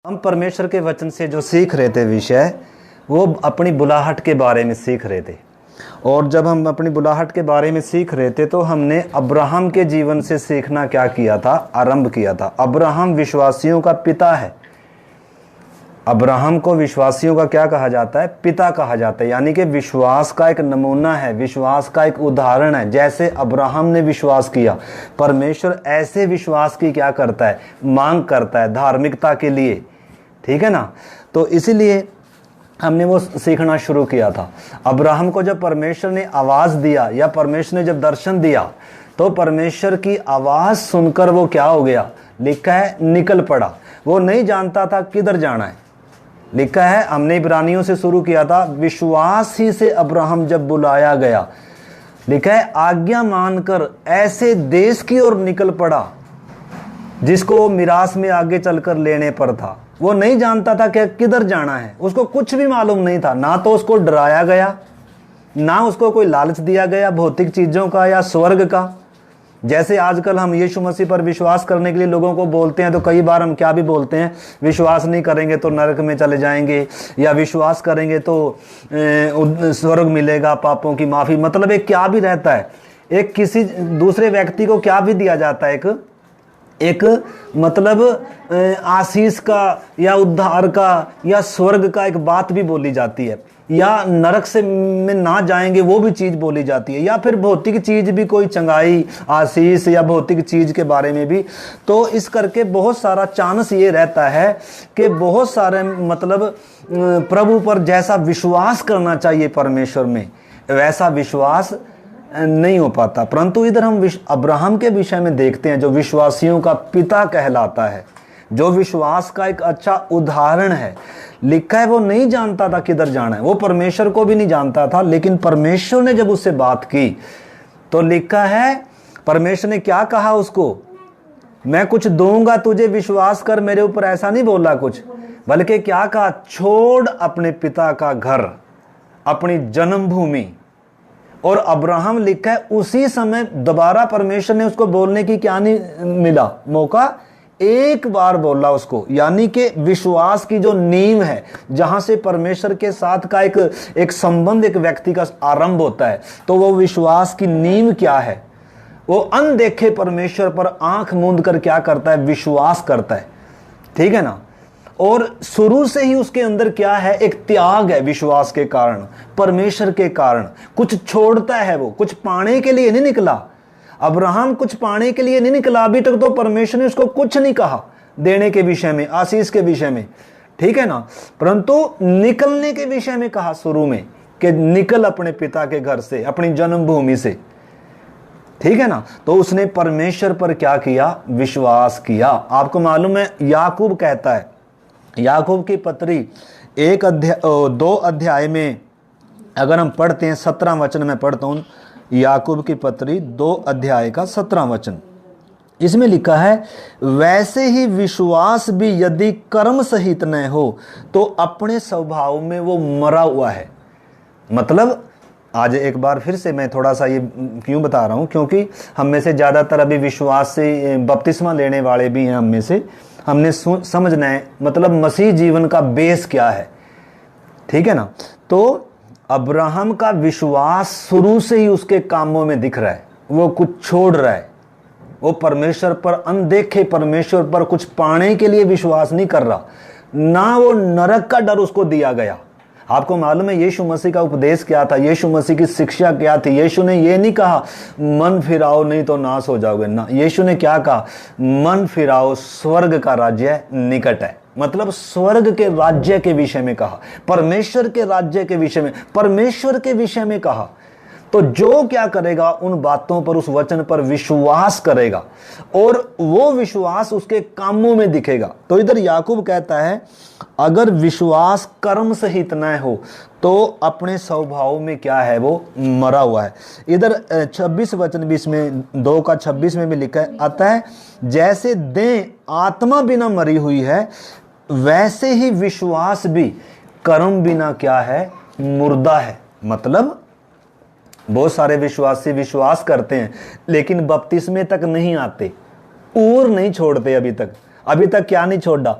हम परमेश्वर के वचन से जो सीख रहे थे विषय, वो अपनी बुलाहट के बारे में सीख रहे थे। और जब हम अपनी बुलाहट के बारे में सीख रहे थे तो हमने अब्राहम के जीवन से सीखना क्या किया था, आरंभ किया था। अब्राहम विश्वासियों का पिता है। अब्राहम को विश्वासियों का क्या कहा जाता है? पिता कहा जाता है। यानी कि विश्वास का एक नमूना है, विश्वास का एक उदाहरण है। जैसे अब्राहम ने विश्वास किया, परमेश्वर ऐसे विश्वास की क्या करता है? मांग करता है धार्मिकता के लिए। ठीक है ना। तो इसीलिए हमने वो सीखना शुरू किया था। अब्राहम को जब परमेश्वर ने आवाज़ दिया या परमेश्वर ने जब दर्शन दिया तो परमेश्वर की आवाज़ सुनकर वो क्या हो गया? लिखा है निकल पड़ा। वो नहीं जानता था किधर जाना है। लिखा है, हमने इब्रानियों से शुरू किया था, विश्वास ही से अब्राहम जब बुलाया गया, लिखा है आज्ञा मानकर ऐसे देश की ओर निकल पड़ा जिसको वो मिरास में आगे चलकर लेने पर था। वो नहीं जानता था कि किधर जाना है, उसको कुछ भी मालूम नहीं था। ना तो उसको डराया गया, ना उसको कोई लालच दिया गया भौतिक चीज़ों का या स्वर्ग का। जैसे आजकल हम यीशु मसीह पर विश्वास करने के लिए लोगों को बोलते हैं तो कई बार हम क्या भी बोलते हैं, विश्वास नहीं करेंगे तो नरक में चले जाएंगे, या विश्वास करेंगे तो स्वर्ग मिलेगा, पापों की माफ़ी। मतलब एक क्या भी रहता है, एक किसी दूसरे व्यक्ति को क्या भी दिया जाता है, एक मतलब आशीष का या उद्धार का या स्वर्ग का एक बात भी बोली जाती है, या नरक से में ना जाएंगे वो भी चीज़ बोली जाती है, या फिर भौतिक चीज़ भी, कोई चंगाई आशीष या भौतिक चीज़ के बारे में भी। तो इस करके बहुत सारा चांस ये रहता है कि बहुत सारे मतलब प्रभु पर जैसा विश्वास करना चाहिए परमेश्वर में, वैसा विश्वास नहीं हो पाता। परंतु इधर हम अब्राहम के विषय में देखते हैं, जो विश्वासियों का पिता कहलाता है, जो विश्वास का एक अच्छा उदाहरण है। लिखा है वो नहीं जानता था किधर जाना है, वो परमेश्वर को भी नहीं जानता था, लेकिन परमेश्वर ने जब उससे बात की तो लिखा है परमेश्वर ने क्या कहा उसको, मैं कुछ दूंगा तुझे, विश्वास कर मेरे ऊपर। ऐसा नहीं बोला कुछ, बल्कि क्या कहा, छोड़ अपने पिता का घर, अपनी जन्मभूमि। और अब्राहम लिखा है उसी समय दोबारा परमेश्वर ने उसको बोलने की क्या नहीं मिला मौका, एक बार बोला उसको। यानी कि विश्वास की जो नींव है, जहां से परमेश्वर के साथ का एक संबंध एक व्यक्ति का आरंभ होता है, तो वो विश्वास की नींव क्या है? वो अनदेखे परमेश्वर पर आंख मूंद कर क्या करता है? विश्वास करता है। ठीक है ना। और शुरू से ही उसके अंदर क्या है? एक त्याग है विश्वास के कारण, परमेश्वर के कारण। कुछ छोड़ता है, वो कुछ पाने के लिए नहीं निकला। अब्राहम कुछ पाने के लिए नहीं निकला। अभी तक तो परमेश्वर ने उसको कुछ नहीं कहा देने के विषय में, आशीष के विषय में। ठीक है ना। परंतु निकलने के विषय में कहा शुरू में कि निकल अपने पिता के घर से, अपनी जन्मभूमि से। ठीक है ना। तो उसने परमेश्वर पर क्या किया? विश्वास किया। आपको मालूम है, याकूब कहता है, याकूब की पत्री 2 अध्याय में अगर हम पढ़ते हैं, 17 वचन में पढ़ता हूं, याकूब की पत्री 2 अध्याय का 17 वचन। इसमें लिखा है, वैसे ही विश्वास भी यदि कर्म सहित न हो तो अपने स्वभाव में वो मरा हुआ है। मतलब आज एक बार फिर से मैं थोड़ा सा ये क्यों बता रहा हूं, क्योंकि हम में से ज़्यादातर अभी विश्वास से बपतिस्मा लेने वाले भी हैं। हम में से हमने समझना है मतलब मसीह जीवन का बेस क्या है। ठीक है ना। तो अब्राहम का विश्वास शुरू से ही उसके कामों में दिख रहा है। वो कुछ छोड़ रहा है, वो परमेश्वर पर, अनदेखे परमेश्वर पर कुछ पाने के लिए विश्वास नहीं कर रहा। ना वो नरक का डर उसको दिया गया। आपको मालूम है यीशु मसीह का उपदेश क्या था, यीशु मसीह की शिक्षा क्या थी? यीशु ने ये नहीं कहा मन फिराओ नहीं तो नाश हो जाओगे ना। यीशु ने क्या कहा? मन फिराओ, स्वर्ग का राज्य निकट है। मतलब स्वर्ग के राज्य के विषय में कहा, परमेश्वर के राज्य के विषय में, परमेश्वर के विषय में कहा। तो जो क्या करेगा, उन बातों पर, उस वचन पर विश्वास करेगा और वो विश्वास उसके कामों में दिखेगा। तो इधर याकूब कहता है, अगर विश्वास कर्म सहित न हो तो अपने स्वभाव में क्या है? वो मरा हुआ है। इधर 26 वचन भी इसमें 2 का 26 में भी लिखा है, अतः जैसे देह आत्मा बिना मरी हुई है, वैसे ही विश्वास भी कर्म बिना क्या है? मुर्दा है। मतलब बहुत सारे विश्वासी विश्वास करते हैं लेकिन बपतिस्मे तक नहीं आते, ऊर नहीं छोड़ते। अभी तक क्या नहीं छोड़ा?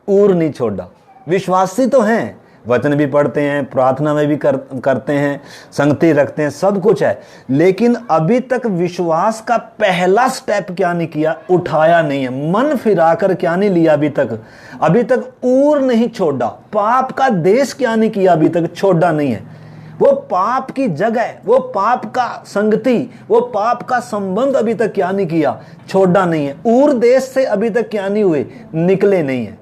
ऊर नहीं छोड़ा। विश्वासी तो हैं, वचन भी पढ़ते हैं, प्रार्थना में भी करते हैं, संगति रखते हैं, सब कुछ है, लेकिन अभी तक विश्वास का पहला स्टेप क्या नहीं किया, उठाया नहीं है, मन फिराकर क्या नहीं लिया अभी तक ऊर नहीं छोड़ा, पाप का देश क्या नहीं किया, अभी तक छोड़ा नहीं है। वो पाप की जगह, वो पाप का संगति, वो पाप का संबंध अभी तक क्या नहीं किया, छोड़ा नहीं है। ऊर देश से अभी तक क्या नहीं हुए, निकले नहीं है।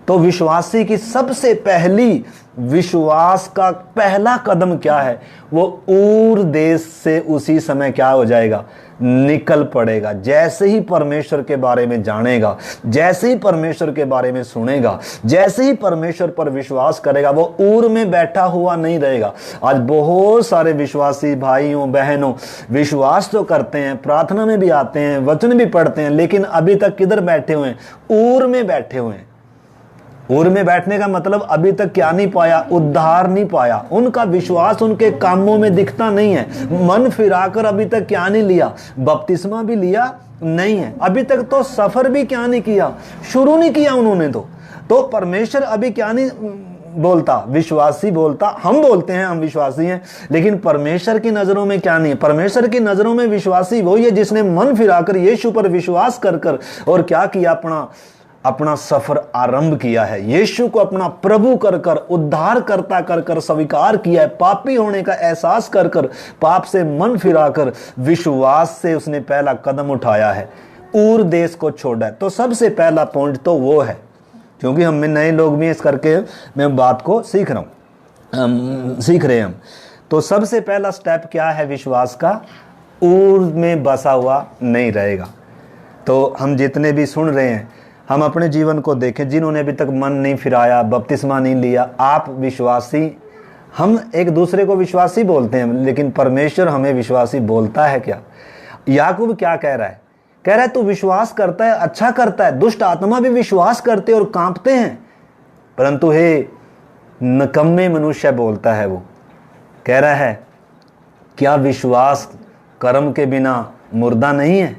तो विश्वासी की सबसे पहली, विश्वास का पहला कदम क्या है, वो ऊर देश से उसी समय क्या हो जाएगा, निकल पड़ेगा। जैसे ही परमेश्वर के बारे में जानेगा, जैसे ही परमेश्वर के बारे में सुनेगा, जैसे ही परमेश्वर पर विश्वास करेगा, वो ऊर में बैठा हुआ नहीं रहेगा। आज बहुत सारे विश्वासी भाइयों बहनों विश्वास तो करते हैं, प्रार्थना में भी आते हैं, वचन भी पढ़ते हैं, लेकिन अभी तक किधर बैठे हुए हैं, ऊर में बैठे हुए हैं। ऊर में बैठने का मतलब अभी तक क्या नहीं पाया, उद्धार नहीं पाया। उनका विश्वास उनके कामों में दिखता नहीं है। मन फिराकर अभी तक क्या नहीं लिया, बपतिस्मा भी लिया नहीं है, अभी तक तो सफर भी क्या नहीं किया, शुरू नहीं किया उन्होंने। तो परमेश्वर अभी क्या नहीं बोलता, विश्वासी बोलता, हम बोलते हैं हम विश्वासी हैं, लेकिन परमेश्वर की नजरों में क्या नहीं है। परमेश्वर की नजरों में विश्वासी वही है जिसने मन फिराकर यीशु पर विश्वास कर और क्या किया, अपना सफर आरंभ किया है, यीशु को अपना प्रभु कर उद्धार करता कर स्वीकार किया है, पापी होने का एहसास कर पाप से मन फिराकर विश्वास से उसने पहला कदम उठाया है, ऊर देश को छोड़ा है। तो सबसे पहला पॉइंट तो वो है, क्योंकि हम में नए लोग भी इस करके मैं बात को सीख रहे हैं हम। तो सबसे पहला स्टेप क्या है विश्वास का, ऊर में बसा हुआ नहीं रहेगा। तो हम जितने भी सुन रहे हैं, हम अपने जीवन को देखें, जिन्होंने अभी तक मन नहीं फिराया, बपतिस्मा नहीं लिया, आप विश्वासी, हम एक दूसरे को विश्वासी बोलते हैं, लेकिन परमेश्वर हमें विश्वासी बोलता है क्या? याकूब क्या कह रहा है? कह रहा है तू विश्वास करता है, अच्छा करता है, दुष्ट आत्मा भी विश्वास करते और कांपते हैं, परंतु हे नकम्मे मनुष्य बोलता है, वो कह रहा है क्या विश्वास कर्म के बिना मुर्दा नहीं है?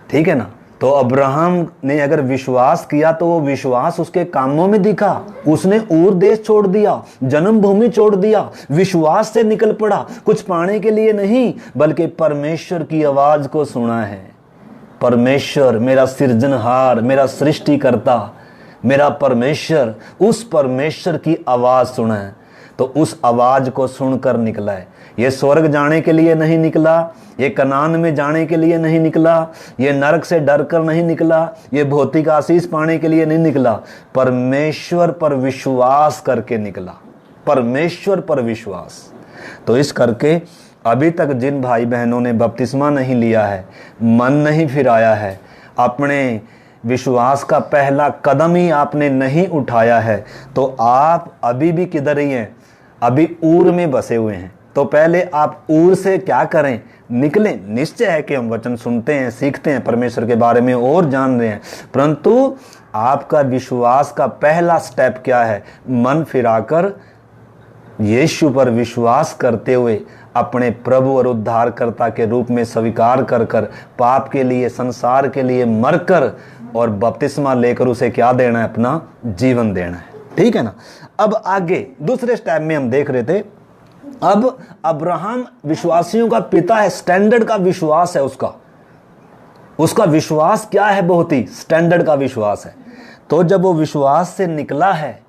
ठीक है ना? तो अब्राहम ने अगर विश्वास किया तो वो विश्वास उसके कामों में दिखा। उसने ऊर देश छोड़ दिया, जन्मभूमि छोड़ दिया, विश्वास से निकल पड़ा, कुछ पाने के लिए नहीं, बल्कि परमेश्वर की आवाज को सुना है। परमेश्वर मेरा सृजनहार, मेरा सृष्टिकर्ता, मेरा परमेश्वर, उस परमेश्वर की आवाज सुना है, तो उस आवाज को सुनकर निकला है। ये स्वर्ग जाने के लिए नहीं निकला, ये कनान में जाने के लिए नहीं निकला, ये नरक से डर कर नहीं निकला, ये भौतिक आशीष पाने के लिए नहीं निकला, परमेश्वर पर विश्वास करके निकला, परमेश्वर पर विश्वास। तो इस करके अभी तक जिन भाई बहनों ने बपतिस्मा नहीं लिया है, मन नहीं फिराया है, अपने विश्वास का पहला कदम ही आपने नहीं उठाया है, तो आप अभी भी किधर ही हैं? अभी ऊर में बसे हुए हैं। तो पहले आप ऊर से क्या करें? निकलें। निश्चय है कि हम वचन सुनते हैं, सीखते हैं, परमेश्वर के बारे में और जान रहे हैं, परंतु आपका विश्वास का पहला स्टेप क्या है? मन फिराकर यीशु पर विश्वास करते हुए अपने प्रभु और उद्धारकर्ता के रूप में स्वीकार कर पाप के लिए, संसार के लिए मरकर और बपतिस्मा लेकर उसे क्या देना है? अपना जीवन देना है। ठीक है ना? अब आगे दूसरे स्टेप में हम देख रहे थे, अब अब्राहम विश्वासियों का पिता है, स्टैंडर्ड का विश्वास है उसका विश्वास क्या है? बहुत ही स्टैंडर्ड का विश्वास है। तो जब वो विश्वास से निकला है,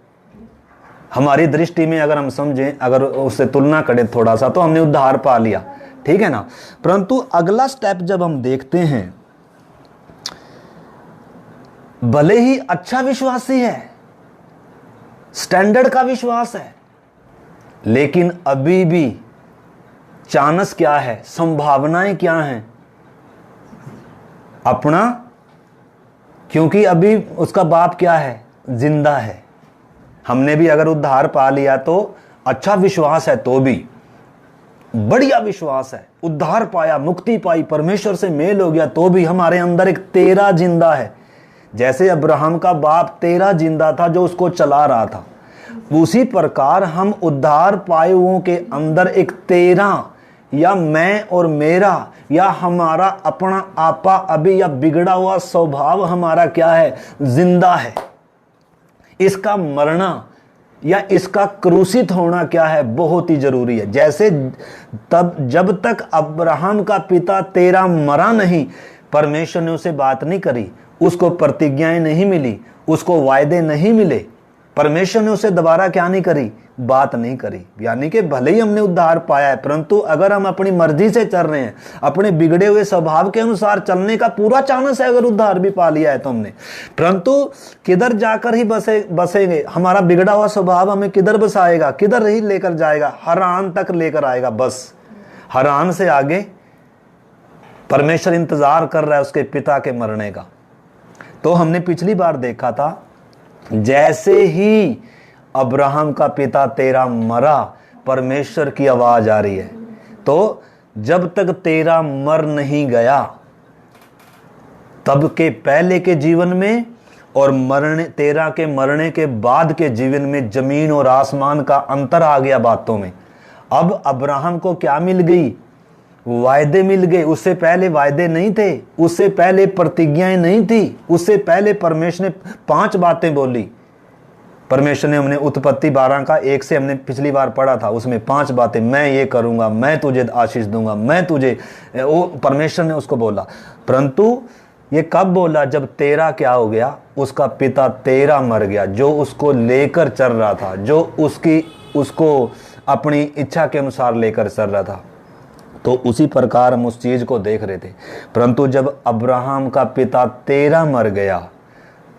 हमारी दृष्टि में अगर हम समझें, अगर उससे तुलना करें थोड़ा सा, तो हमने उद्धार पा लिया, ठीक है ना? परंतु अगला स्टेप जब हम देखते हैं, भले ही अच्छा विश्वासी है, स्टैंडर्ड का विश्वास है, लेकिन अभी भी चांस क्या है, संभावनाएं क्या हैं अपना, क्योंकि अभी उसका बाप क्या है? जिंदा है। हमने भी अगर उद्धार पा लिया तो अच्छा विश्वास है, तो भी बढ़िया विश्वास है, उद्धार पाया, मुक्ति पाई, परमेश्वर से मेल हो गया, तो भी हमारे अंदर एक तेरा जिंदा है। जैसे अब्राहम का बाप तेरा जिंदा था जो उसको चला रहा था, उसी प्रकार हम उद्धार पाए हुओं के अंदर एक तेरा या मैं और मेरा या हमारा अपना आपा अभी या बिगड़ा हुआ स्वभाव हमारा क्या है, जिंदा है। इसका मरना या इसका क्रूसित होना क्या है, बहुत ही जरूरी है। जैसे तब जब तक अब्राहम का पिता तेरा मरा नहीं, परमेश्वर ने उसे बात नहीं करी, उसको प्रतिज्ञाएं नहीं मिली, उसको वायदे नहीं मिले, परमेश्वर ने उसे दोबारा क्या नहीं करी, बात नहीं करी। यानी कि भले ही हमने उद्धार पाया है, परंतु अगर हम अपनी मर्जी से चल रहे हैं, अपने बिगड़े हुए स्वभाव के अनुसार चलने का पूरा चांस है, अगर उद्धार भी पा लिया है तो हमने, परंतु किधर जाकर ही बसेंगे, हमारा बिगड़ा हुआ स्वभाव हमें किधर बसाएगा, किधर ही लेकर जाएगा, हरान तक लेकर आएगा। बस हरान से आगे परमेश्वर इंतजार कर रहा है उसके पिता के मरने का। तो हमने पिछली बार देखा था, जैसे ही अब्राहम का पिता तेरा मरा, परमेश्वर की आवाज आ रही है। तो जब तक तेरा मर नहीं गया, तब के पहले के जीवन में और तेरा के मरने के बाद के जीवन में जमीन और आसमान का अंतर आ गया बातों में। अब अब्राहम को क्या मिल गई, वायदे मिल गए। उससे पहले वायदे नहीं थे, उससे पहले प्रतिज्ञाएं नहीं थी, उससे पहले परमेश्वर ने 5 बातें बोली। परमेश्वर ने, हमने उत्पत्ति 12 का 1 से हमने पिछली बार पढ़ा था, उसमें 5 बातें, मैं ये करूंगा, मैं तुझे आशीष दूंगा, मैं तुझे, वो परमेश्वर ने उसको बोला। परंतु ये कब बोला, जब तेरा क्या हो गया, उसका पिता तेरा मर गया, जो उसको लेकर चल रहा था, जो उसको अपनी इच्छा के अनुसार लेकर चल रहा था। तो उसी प्रकार हम उस चीज को देख रहे थे। परंतु जब अब्राहम का पिता तेरा मर गया,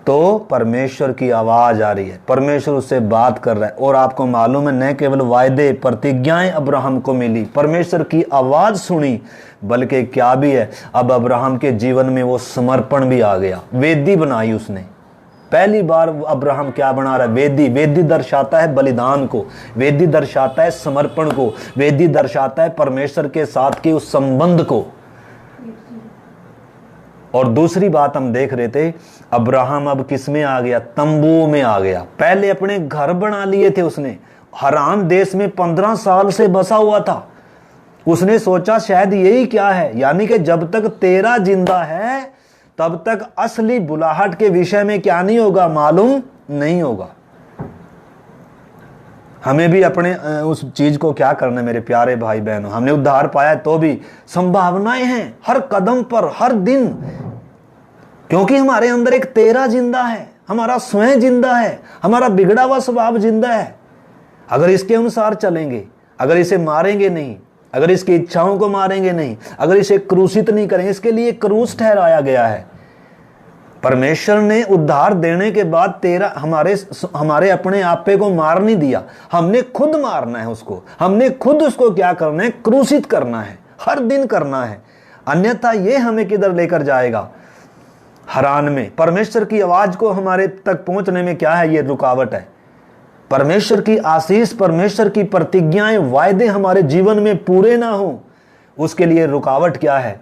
तो परमेश्वर की आवाज आ रही है, परमेश्वर उससे बात कर रहा है। और आपको मालूम है, न केवल वायदे प्रतिज्ञाएं अब्राहम को मिली, परमेश्वर की आवाज सुनी, बल्कि क्या भी है, अब अब्राहम के जीवन में वो समर्पण भी आ गया। वेदी बनाई उसने, पहली बार अब्राहम क्या बना रहा है, वेदी। वेदी दर्शाता है बलिदान को, वेदी दर्शाता है समर्पण को, वेदी दर्शाता है परमेश्वर के साथ के उस संबंध को। और दूसरी बात हम देख रहे थे, अब्राहम अब किस में आ गया, तंबू में आ गया। पहले अपने घर बना लिए थे उसने, हरान देश में 15 साल से बसा हुआ था। उसने सोचा शायद यही क्या है, यानी कि जब तक तेरा जिंदा है तब तक असली बुलाहट के विषय में क्या नहीं होगा, मालूम नहीं होगा। हमें भी अपने उस चीज को क्या करना है मेरे प्यारे भाई बहनों। हमने उद्धार पाया तो भी संभावनाएं हैं हर कदम पर, हर दिन, क्योंकि हमारे अंदर एक तेरा जिंदा है, हमारा स्वयं जिंदा है, हमारा बिगड़ा हुआ स्वभाव जिंदा है। अगर इसके अनुसार चलेंगे, अगर इसे मारेंगे नहीं, अगर इसकी इच्छाओं को मारेंगे नहीं, अगर इसे क्रूसित नहीं करेंगे, इसके लिए क्रूस ठहराया गया है। परमेश्वर ने उद्धार देने के बाद तेरा हमारे अपने आपे को मार नहीं दिया, हमने खुद मारना है उसको, हमने खुद उसको क्या करना है, क्रूसित करना है, हर दिन करना है। अन्यथा ये हमें किधर लेकर जाएगा, हरान में। परमेश्वर की आवाज को हमारे तक पहुंचने में क्या है, ये रुकावट है। परमेश्वर की आशीष, परमेश्वर की प्रतिज्ञाएं, वायदे हमारे जीवन में पूरे ना हो, उसके लिए रुकावट क्या है,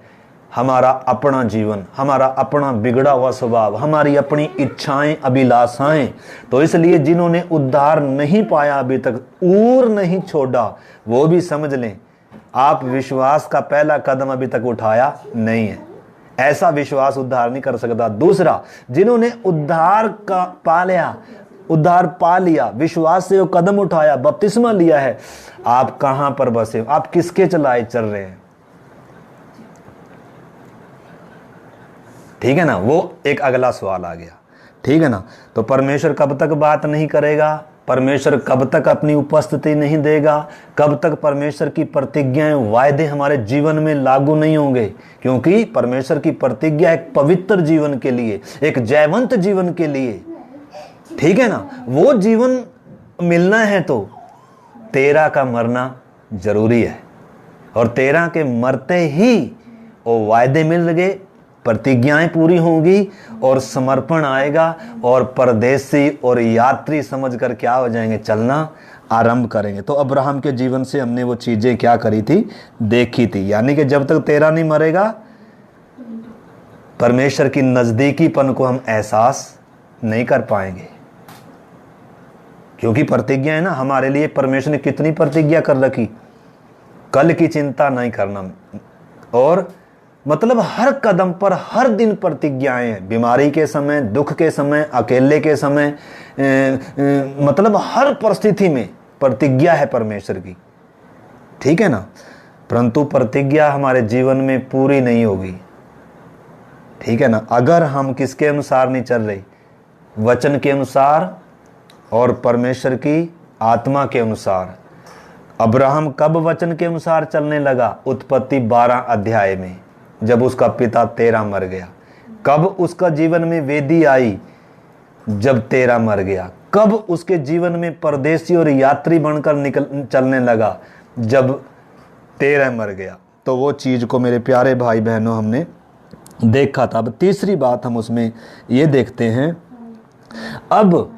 हमारा अपना जीवन, हमारा अपना बिगड़ा हुआ स्वभाव, हमारी अपनी इच्छाएं, अभिलाषाएं। तो इसलिए जिन्होंने उद्धार नहीं पाया अभी तक, ऊर नहीं छोड़ा, वो भी समझ लें आप विश्वास का पहला कदम अभी तक उठाया नहीं है। ऐसा विश्वास उद्धार नहीं कर सकता। दूसरा, जिन्होंने उद्धार का उद्धार पा लिया, विश्वास से वो कदम उठाया, बपतिस्मा लिया है, आप कहां पर बसे हो, आप किसके चलाए चल रहे हैं, ठीक है ना। वो एक अगला सवाल आ गया, ठीक है ना। तो परमेश्वर कब तक बात नहीं करेगा, परमेश्वर कब तक अपनी उपस्थिति नहीं देगा, कब तक परमेश्वर की प्रतिज्ञाएं, वायदे हमारे जीवन में लागू नहीं होंगे, क्योंकि परमेश्वर की प्रतिज्ञा एक पवित्र जीवन के लिए, एक जयवंत जीवन के लिए, ठीक है ना। वो जीवन मिलना है तो तेरा का मरना जरूरी है, और तेरा के मरते ही वो वायदे मिल गए, प्रतिज्ञाएं पूरी होंगी और समर्पण आएगा, और परदेसी और यात्री समझकर क्या हो जाएंगे, चलना आरंभ करेंगे। तो अब्राहम के जीवन से हमने वो चीजें क्या करी थी, देखी थी। यानी कि जब तक तेरा नहीं मरेगा, परमेश्वर की नजदीकीपन को हम एहसास नहीं कर पाएंगे, क्योंकि प्रतिज्ञा है ना हमारे लिए। परमेश्वर ने कितनी प्रतिज्ञा कर रखी, कल की चिंता नहीं करना। और मतलब हर कदम पर हर दिन प्रतिज्ञाएं हैं, बीमारी के समय, दुख के समय, अकेले के समय, मतलब हर परिस्थिति में प्रतिज्ञा है परमेश्वर की, ठीक है ना। परंतु प्रतिज्ञा हमारे जीवन में पूरी नहीं होगी, ठीक है ना, अगर हम किसके अनुसार नहीं चल रहे, वचन के अनुसार और परमेश्वर की आत्मा के अनुसार। अब्राहम कब वचन के अनुसार चलने लगा? उत्पत्ति 12 अध्याय में, जब उसका पिता तेरह मर गया। कब उसका जीवन में वेदी आई? जब तेरह मर गया। कब उसके जीवन में परदेसी और यात्री बनकर चलने लगा? जब तेरह मर गया। तो वो चीज को मेरे प्यारे भाई बहनों हमने देखा था। अब तीसरी बात हम उसमें ये देखते हैं। अब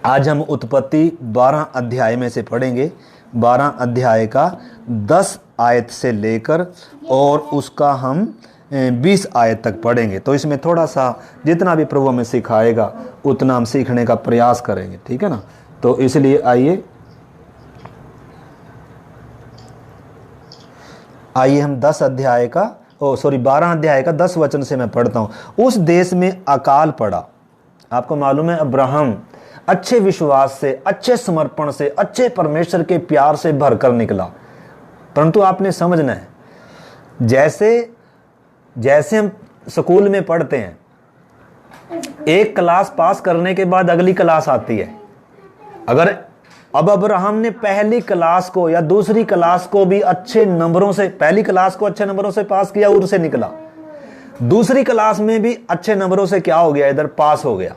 आज हम उत्पत्ति 12 अध्याय में से पढ़ेंगे, 12 अध्याय का 10 आयत से लेकर और उसका हम 20 आयत तक पढ़ेंगे। तो इसमें थोड़ा सा जितना भी प्रभु हमें सिखाएगा उतना हम सीखने का प्रयास करेंगे, ठीक है ना। तो इसलिए आइए हम 12 अध्याय का 10 वचन से मैं पढ़ता हूं। उस देश में अकाल पड़ा। आपको मालूम है अब्राहम अच्छे विश्वास से, अच्छे समर्पण से, अच्छे परमेश्वर के प्यार से भरकर निकला। परंतु आपने समझना है, जैसे हम स्कूल में पढ़ते हैं, एक क्लास पास करने के बाद अगली क्लास आती है। अगर अब अब्राहम ने पहली क्लास को या दूसरी क्लास को भी अच्छे नंबरों से, पहली क्लास को अच्छे नंबरों से पास किया, उधर से निकला, दूसरी क्लास में भी अच्छे नंबरों से क्या हो गया, इधर पास हो गया।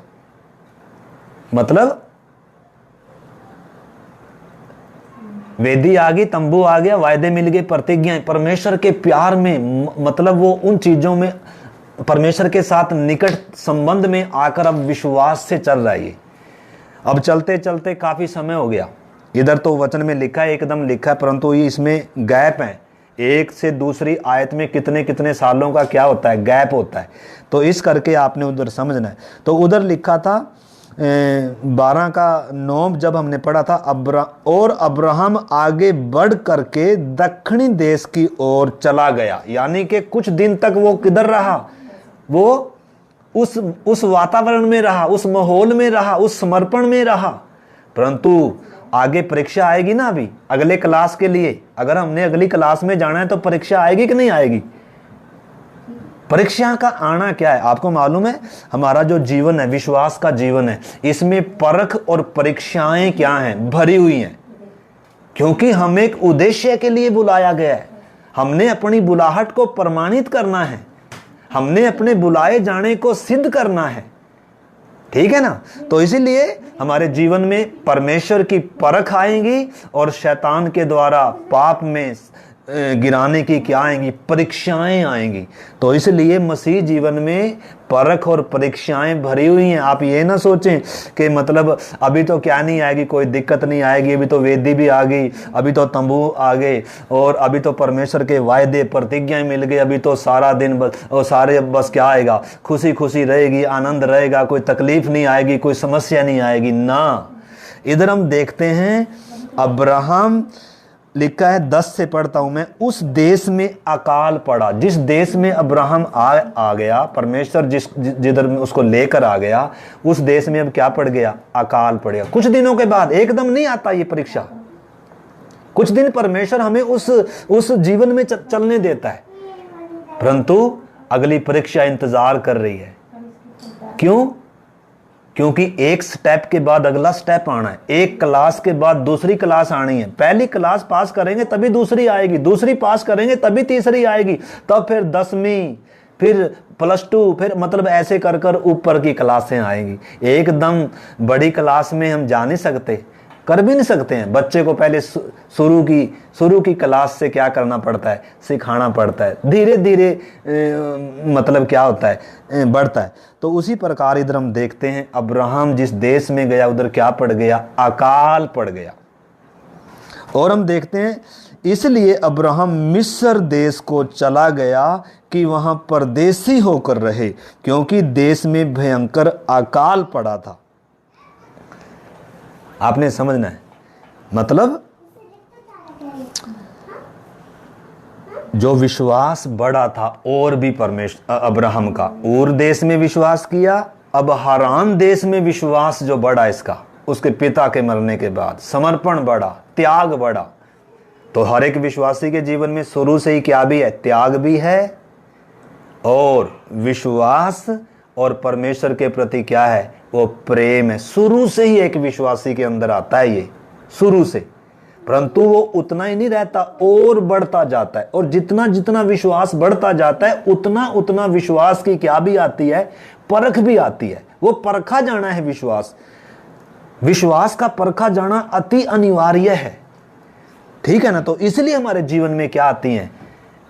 मतलब वेदी आ गई, तंबू आ गया, वायदे मिल गए, प्रतिज्ञाएं, परमेश्वर के प्यार में, मतलब वो उन चीजों में परमेश्वर के साथ निकट संबंध में आकर अब विश्वास से चल रहा है। अब चलते चलते काफी समय हो गया। इधर तो वचन में लिखा है, एकदम लिखा है, परंतु ये इसमें गैप है। एक से दूसरी आयत में कितने कितने सालों का क्या होता है, गैप होता है। तो इस करके आपने उधर समझना है। तो उधर लिखा था 12 का 9 जब हमने पढ़ा था, अब्राहम आगे बढ़ करके दक्षिणी देश की ओर चला गया। यानी कि कुछ दिन तक वो किधर रहा, वो उस वातावरण में रहा, उस माहौल में रहा, उस समर्पण में रहा। परंतु आगे परीक्षा आएगी ना, अभी अगले क्लास के लिए अगर हमने अगली क्लास में जाना है तो परीक्षा आएगी कि नहीं आएगी। परीक्षा का आना क्या है, आपको मालूम है। हमारा जो जीवन है, विश्वास का जीवन है, इसमें परख और परीक्षाएं क्या हैं, भरी हुई हैं। क्योंकि हम एक उद्देश्य के लिए बुलाया गया है। हमने अपनी बुलाहट को प्रमाणित करना है, हमने अपने बुलाए जाने को सिद्ध करना है, ठीक है ना। तो इसीलिए हमारे जीवन में परमेश्वर की परख आएंगी और शैतान के द्वारा पाप में गिराने की क्या आएंगी, परीक्षाएं आएंगी। तो इसलिए मसीह जीवन में परख और परीक्षाएं भरी हुई हैं। आप ये ना सोचें कि मतलब अभी तो क्या नहीं आएगी, कोई दिक्कत नहीं आएगी, अभी तो वेदी भी आ गई, अभी तो तंबू आ गए, और अभी तो परमेश्वर के वायदे प्रतिज्ञाएं मिल गई, अभी तो सारा दिन बस क्या आएगा, खुशी खुशी रहेगी, आनंद रहेगा, कोई तकलीफ नहीं आएगी, कोई समस्या नहीं आएगी ना। इधर हम देखते हैं अब्राहम, लिखा है 10 से पढ़ता हूं मैं। उस देश में अकाल पड़ा। जिस देश में अब्राहम आ गया, परमेश्वर जिधर उसको लेकर आ गया, उस देश में अब क्या पड़ गया, अकाल पड़ गया। कुछ दिनों के बाद, एकदम नहीं आता ये परीक्षा, कुछ दिन परमेश्वर हमें उस जीवन में चलने देता है, परंतु अगली परीक्षा इंतजार कर रही है। क्यों? क्योंकि एक स्टेप के बाद अगला स्टेप आना है, एक क्लास के बाद दूसरी क्लास आनी है। पहली क्लास पास करेंगे तभी दूसरी आएगी, दूसरी पास करेंगे तभी तीसरी आएगी, तब फिर 10वीं, फिर +2, फिर मतलब ऐसे कर कर ऊपर की क्लासें आएंगी। एकदम बड़ी क्लास में हम जा नहीं सकते, कर भी नहीं सकते हैं। बच्चे को पहले शुरू की क्लास से क्या करना पड़ता है, सिखाना पड़ता है, धीरे धीरे मतलब क्या होता है, बढ़ता है। तो उसी प्रकार इधर हम देखते हैं अब्राहम जिस देश में गया उधर क्या पड़ गया, अकाल पड़ गया। और हम देखते हैं इसलिए अब्राहम मिस्र देश को चला गया कि वहां परदेसी होकर रहे, क्योंकि देश में भयंकर अकाल पड़ा था। आपने समझना है, मतलब जो विश्वास बड़ा था और भी परमेश्वर अब्राहम का ऊर देश में विश्वास किया, अब हारान देश में विश्वास जो बड़ा इसका, उसके पिता के मरने के बाद समर्पण बड़ा, त्याग बड़ा। तो हर एक विश्वासी के जीवन में शुरू से ही क्या भी है, त्याग भी है और विश्वास और परमेश्वर के प्रति क्या है, वो प्रेम है। शुरू से ही एक विश्वासी के अंदर आता है ये, शुरू से। परंतु वो उतना ही नहीं रहता, और बढ़ता जाता है। और जितना जितना विश्वास बढ़ता जाता है उतना उतना विश्वास की क्या भी आती है, परख भी आती है। वो परखा जाना है विश्वास, विश्वास का परखा जाना अति अनिवार्य है, ठीक है ना। तो इसलिए हमारे जीवन में क्या आती हैं,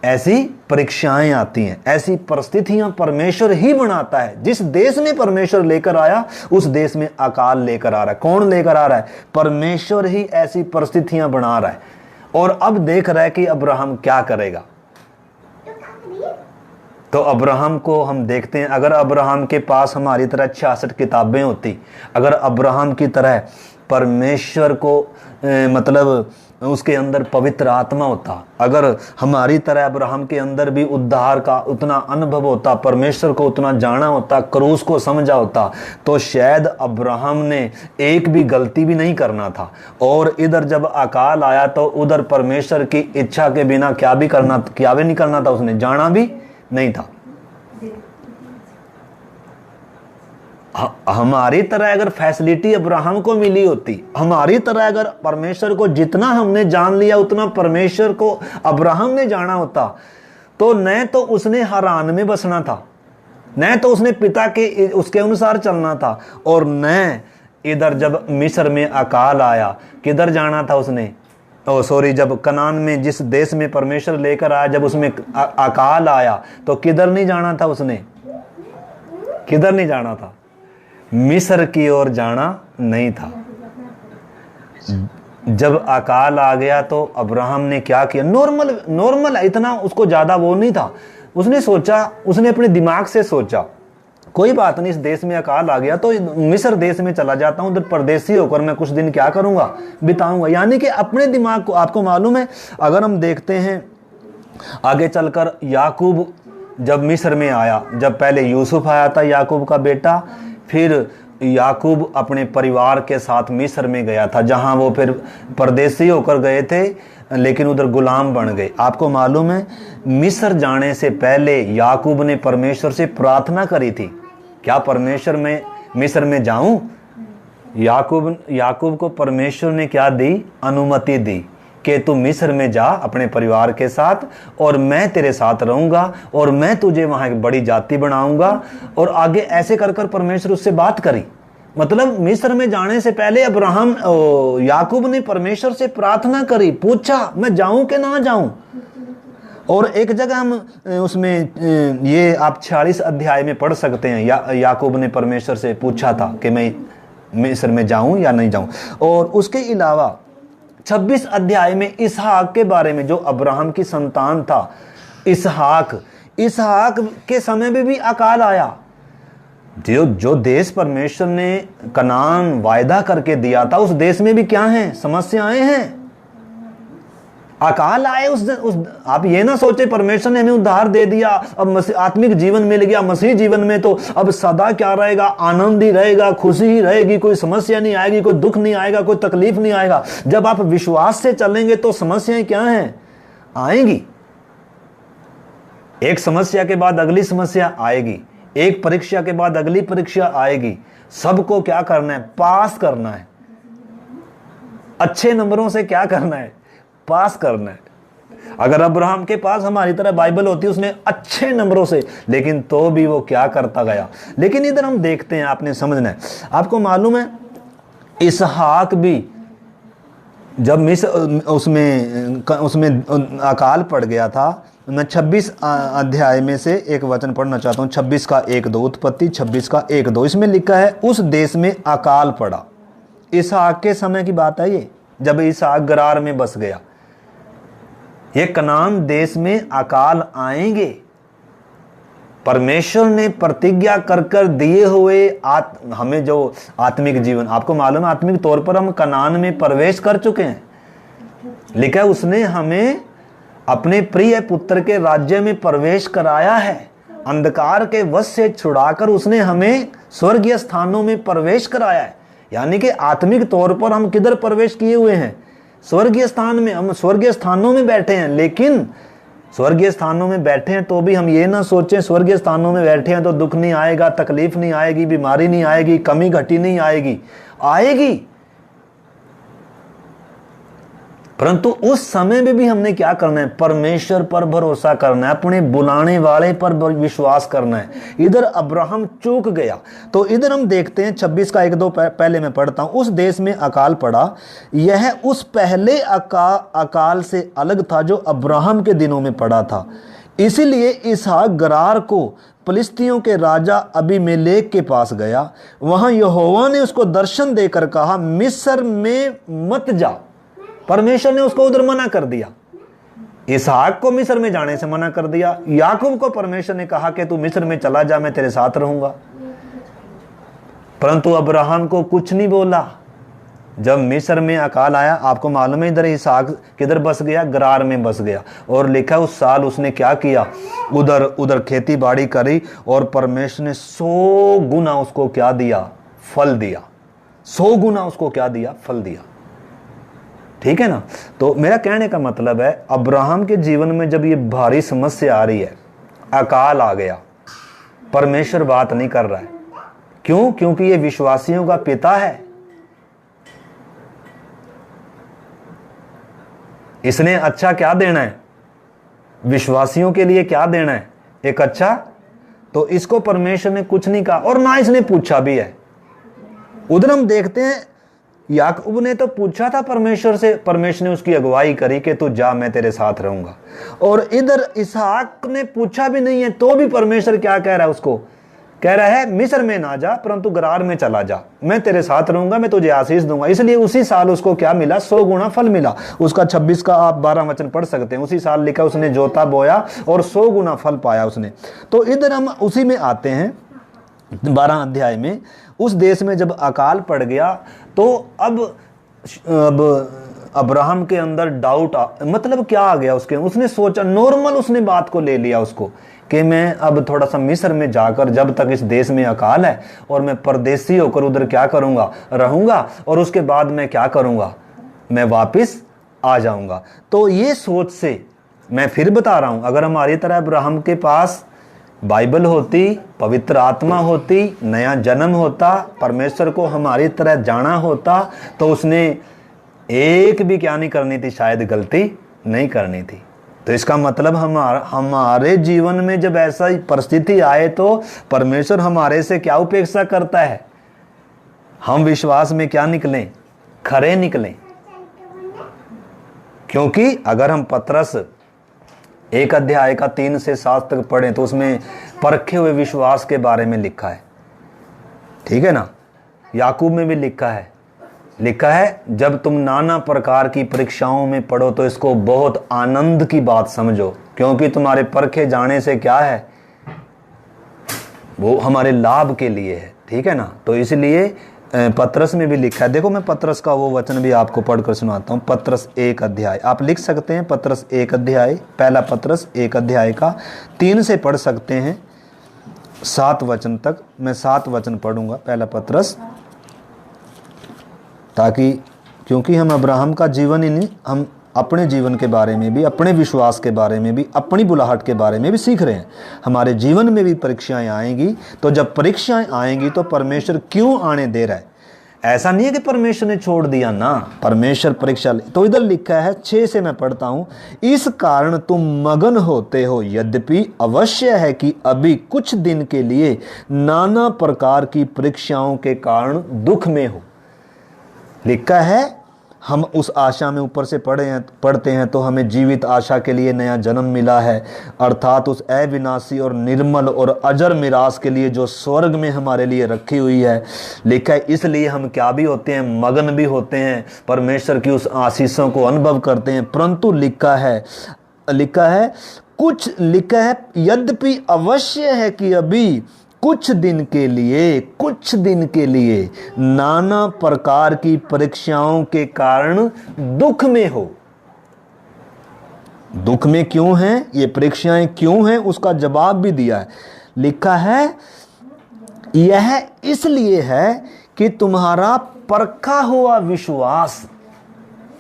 ऐसी परीक्षाएं आती हैं, ऐसी परिस्थितियां परमेश्वर ही बनाता है। जिस देश में परमेश्वर लेकर आया उस देश में अकाल लेकर आ रहा है। कौन लेकर आ रहा है, परमेश्वर ही ऐसी परिस्थितियां बना रहा है। और अब देख रहा है कि अब्राहम क्या करेगा। तो अब्राहम को हम देखते हैं, अगर अब्राहम के पास हमारी तरह 66 किताबें होती, अगर अब्राहम की तरह परमेश्वर को मतलब उसके अंदर पवित्र आत्मा होता, अगर हमारी तरह अब्राहम के अंदर भी उद्धार का उतना अनुभव होता, परमेश्वर को उतना जाना होता, क्रूस को समझा होता, तो शायद अब्राहम ने एक भी गलती भी नहीं करना था। और इधर जब अकाल आया तो उधर परमेश्वर की इच्छा के बिना क्या भी नहीं करना था, उसने जाना भी नहीं था। हमारी तरह अगर फैसिलिटी अब्राहम को मिली होती, हमारी तरह अगर परमेश्वर को जितना हमने जान लिया उतना परमेश्वर को अब्राहम ने जाना होता, तो न तो उसने हारान में बसना था, न तो उसने पिता के उसके अनुसार चलना था, और न इधर जब मिस्र में अकाल आया किधर जाना था उसने, जब कनान में जिस देश में परमेश्वर लेकर आया, जब उसमें अकाल आया तो किधर नहीं जाना था उसने, किधर नहीं जाना था, मिस्र की ओर जाना नहीं था। जब अकाल आ गया तो अब्राहम ने क्या किया, नॉर्मल इतना उसको ज्यादा वो नहीं था। उसने सोचा, उसने अपने दिमाग से सोचा कोई बात नहीं, इस देश में अकाल आ गया तो मिस्र देश में चला जाता हूं, उधर परदेसी होकर मैं कुछ दिन क्या करूंगा, बिताऊंगा। यानी कि अपने दिमाग को, आपको मालूम है अगर हम देखते हैं आगे चलकर, याकूब जब मिस्र में आया, जब पहले यूसुफ आया था याकूब का बेटा, फिर याकूब अपने परिवार के साथ मिस्र में गया था, जहां वो फिर परदेसी होकर गए थे, लेकिन उधर गुलाम बन गए। आपको मालूम है मिस्र जाने से पहले याकूब ने परमेश्वर से प्रार्थना करी थी, क्या परमेश्वर मैं मिस्र में जाऊं। याकूब को परमेश्वर ने क्या दी, अनुमति दी कि तू मिस्र में जा अपने परिवार के साथ, और मैं तेरे साथ रहूंगा, और मैं तुझे वहां एक बड़ी जाति बनाऊंगा। और आगे ऐसे कर कर परमेश्वर उससे बात करी। मतलब मिस्र में जाने से पहले याकूब ने परमेश्वर से प्रार्थना करी, पूछा मैं जाऊं कि ना जाऊं। और एक जगह हम उसमें ये आप 46 अध्याय में पढ़ सकते हैं, याकूब ने परमेश्वर से पूछा था कि मैं मिस्र में जाऊं या नहीं जाऊं। और उसके अलावा 26 अध्याय में इसहाक के बारे में, जो अब्राहम की संतान था, इसहाक के समय में भी अकाल आया। जो देश परमेश्वर ने कनान वायदा करके दिया था, उस देश में भी क्या है, समस्याएं हैं, अकाल आए आप ये ना सोचे परमेश्वर ने हमें उद्धार दे दिया, अब आत्मिक जीवन मिल गया, मसीह जीवन में तो अब सदा क्या रहेगा, आनंद ही रहेगा, खुशी ही रहेगी, कोई समस्या नहीं आएगी, कोई दुख नहीं आएगा, कोई तकलीफ नहीं आएगा। जब आप विश्वास से चलेंगे तो समस्याएं क्या हैं, आएंगी। एक समस्या के बाद अगली समस्या आएगी, एक परीक्षा के बाद अगली परीक्षा आएगी। सबको क्या करना है, पास करना है। अच्छे नंबरों से क्या करना है, पास करना है। अगर अब्राहम के पास हमारी तरह बाइबल होती, उसने अच्छे नंबरों से, लेकिन तो भी वो क्या करता गया। लेकिन इधर हम देखते हैं, आपने समझना है। आपको मालूम है इसहाक भी जब उसमें अकाल पड़ गया था, मैं 26 अध्याय में से एक वचन पढ़ना चाहता हूँ, 26 का 1-2, उत्पत्ति 26 का 1-2। इसमें लिखा है उस देश में अकाल पड़ा। इसहाक के समय की बात है ये, जब इसहाक गरार में बस गया। ये कनान देश में अकाल आएंगे। परमेश्वर ने प्रतिज्ञा कर कर दिए हुए हमें जो आत्मिक जीवन, आपको मालूम है आत्मिक तौर पर हम कनान में प्रवेश कर चुके हैं। लिखा है उसने हमें अपने प्रिय पुत्र के राज्य में प्रवेश कराया है। अंधकार के वश से छुड़ाकर उसने हमें स्वर्गीय स्थानों में प्रवेश कराया है। यानी कि आत्मिक तौर पर हम किधर प्रवेश किए हुए हैं? स्वर्गीय स्थान में। हम स्वर्गीय स्थानों में बैठे हैं, लेकिन स्वर्गीय स्थानों में बैठे हैं तो भी हम ये ना सोचें स्वर्गीय स्थानों में बैठे हैं तो दुख नहीं आएगा, तकलीफ नहीं आएगी, बीमारी नहीं आएगी, कमी घटी नहीं आएगी। आएगी, परंतु उस समय में भी हमने क्या करना है? परमेश्वर पर भरोसा करना है, अपने बुलाने वाले पर विश्वास करना है। इधर अब्राहम चूक गया। तो इधर हम देखते हैं 26 का 1-2 पहले मैं पढ़ता हूं। उस देश में अकाल पड़ा, यह उस पहले अकाल से अलग था जो अब्राहम के दिनों में पड़ा था। इसीलिए इसहाक गरार को फिलिस्तियों के राजा अबीमेलेक के पास गया। वहां यहोवा ने उसको दर्शन देकर कहा, मिस्र में मत जा। परमेश्वर ने उसको उधर मना कर दिया। इसहाक को मिस्र में जाने से मना कर दिया। याकूब को परमेश्वर ने कहा कि तू मिस्र में चला जा, मैं तेरे साथ रहूंगा। परंतु अब्राहम को कुछ नहीं बोला। जब मिस्र में अकाल आया, आपको मालूम है इधर इसहाक किधर बस गया? गरार में बस गया। और लिखा उस साल उसने क्या किया? उधर खेती बाड़ी करी और परमेश्वर ने 100 गुना उसको क्या दिया? फल दिया। 100 गुना उसको क्या दिया? फल दिया। ठीक है ना? तो मेरा कहने का मतलब है, अब्राहम के जीवन में जब ये भारी समस्या आ रही है, अकाल आ गया, परमेश्वर बात नहीं कर रहा है। क्यों? क्योंकि ये विश्वासियों का पिता है। इसने अच्छा क्या देना है? विश्वासियों के लिए क्या देना है? एक अच्छा। तो इसको परमेश्वर ने कुछ नहीं कहा और ना इसने पूछा भी है। उधर हम देखते हैं याकूब ने तो पूछा था परमेश्वर से, परमेश्वर ने उसकी अगुवाई करी कि तू जा, मैं तेरे साथ रहूंगा। और इधर इसहाक ने पूछा भी नहीं है तो भी परमेश्वर क्या कह रहा है? उसको कह रहा है मिस्र में ना जा, परंतु गरार में चला जा, मैं तेरे साथ रहूंगा, मैं तुझे आशीष दूंगा। इसलिए उसी साल उसको क्या मिला? 100 गुना फल मिला। उसका 26 का आप 12 वचन पढ़ सकते हैं। उसी साल लिखा उसने जोता बोया और 100 गुना फल पाया उसने। तो इधर हम उसी में आते हैं 12 अध्याय में। उस देश में जब अकाल पड़ गया तो अब अब्राहम के अंदर डाउट मतलब क्या आ गया उसने सोचा, नॉर्मल उसने बात को ले लिया उसको कि मैं अब थोड़ा सा मिस्र में जाकर, जब तक इस देश में अकाल है और मैं परदेसी होकर उधर क्या करूंगा? रहूंगा, और उसके बाद मैं क्या करूंगा? मैं वापस आ जाऊंगा। तो ये सोच से मैं फिर बता रहा हूं, अगर हमारी तरह अब्राहम के पास बाइबल होती, पवित्र आत्मा होती, नया जन्म होता, परमेश्वर को हमारी तरह जाना होता, तो उसने एक भी क्या नहीं करनी थी? शायद गलती नहीं करनी थी। तो इसका मतलब हमारे जीवन में जब ऐसा परिस्थिति आए तो परमेश्वर हमारे से क्या अपेक्षा करता है? हम विश्वास में क्या निकलें? खरे निकलें। क्योंकि अगर हम पतरस 1 अध्याय का 3 से 7 तक पढ़ें तो उसमें परखे हुए विश्वास के बारे में लिखा है। ठीक है ना? याकूब में भी लिखा है जब तुम नाना प्रकार की परीक्षाओं में पढ़ो तो इसको बहुत आनंद की बात समझो, क्योंकि तुम्हारे परखे जाने से क्या है? वो हमारे लाभ के लिए है। ठीक है ना? तो इसलिए पतरस में भी लिखा है। देखो मैं पतरस का वो वचन भी आपको पढ़कर सुनाता हूँ। पतरस 1 अध्याय आप लिख सकते हैं। पतरस 1 अध्याय, पहला पतरस 1 अध्याय का 3 से पढ़ सकते हैं 7 वचन तक। मैं 7 वचन पढ़ूंगा पहला पतरस, ताकि क्योंकि हम अब्राहम का जीवन ही नहीं, हम अपने जीवन के बारे में भी, अपने विश्वास के बारे में भी, अपनी बुलाहट के बारे में भी सीख रहे हैं। हमारे जीवन में भी परीक्षाएं आएंगी, तो जब परीक्षाएं आएंगी तो परमेश्वर क्यों आने दे रहा है? ऐसा नहीं है कि परमेश्वर ने छोड़ दिया ना, परमेश्वर परीक्षा तो इधर लिखा है 6 से मैं पढ़ता हूं। इस कारण तुम मगन होते हो, यद्यपि अवश्य है कि अभी कुछ दिन के लिए नाना प्रकार की परीक्षाओं के कारण दुख में हो। लिखा है हम उस आशा में ऊपर से पढ़ते हैं तो हमें जीवित आशा के लिए नया जन्म मिला है, अर्थात उस अविनाशी और निर्मल और अजर मिरास के लिए जो स्वर्ग में हमारे लिए रखी हुई है। लिखा है इसलिए हम क्या भी होते हैं? मगन भी होते हैं, परमेश्वर की उस आशीषों को अनुभव करते हैं। परंतु लिखा है यद्यपि अवश्य है कि अभी कुछ दिन के लिए नाना प्रकार की परीक्षाओं के कारण दुख में हो। दुख में क्यों हैं, ये परीक्षाएं क्यों हैं, उसका जवाब भी दिया है। लिखा है यह इसलिए है कि तुम्हारा परखा हुआ विश्वास,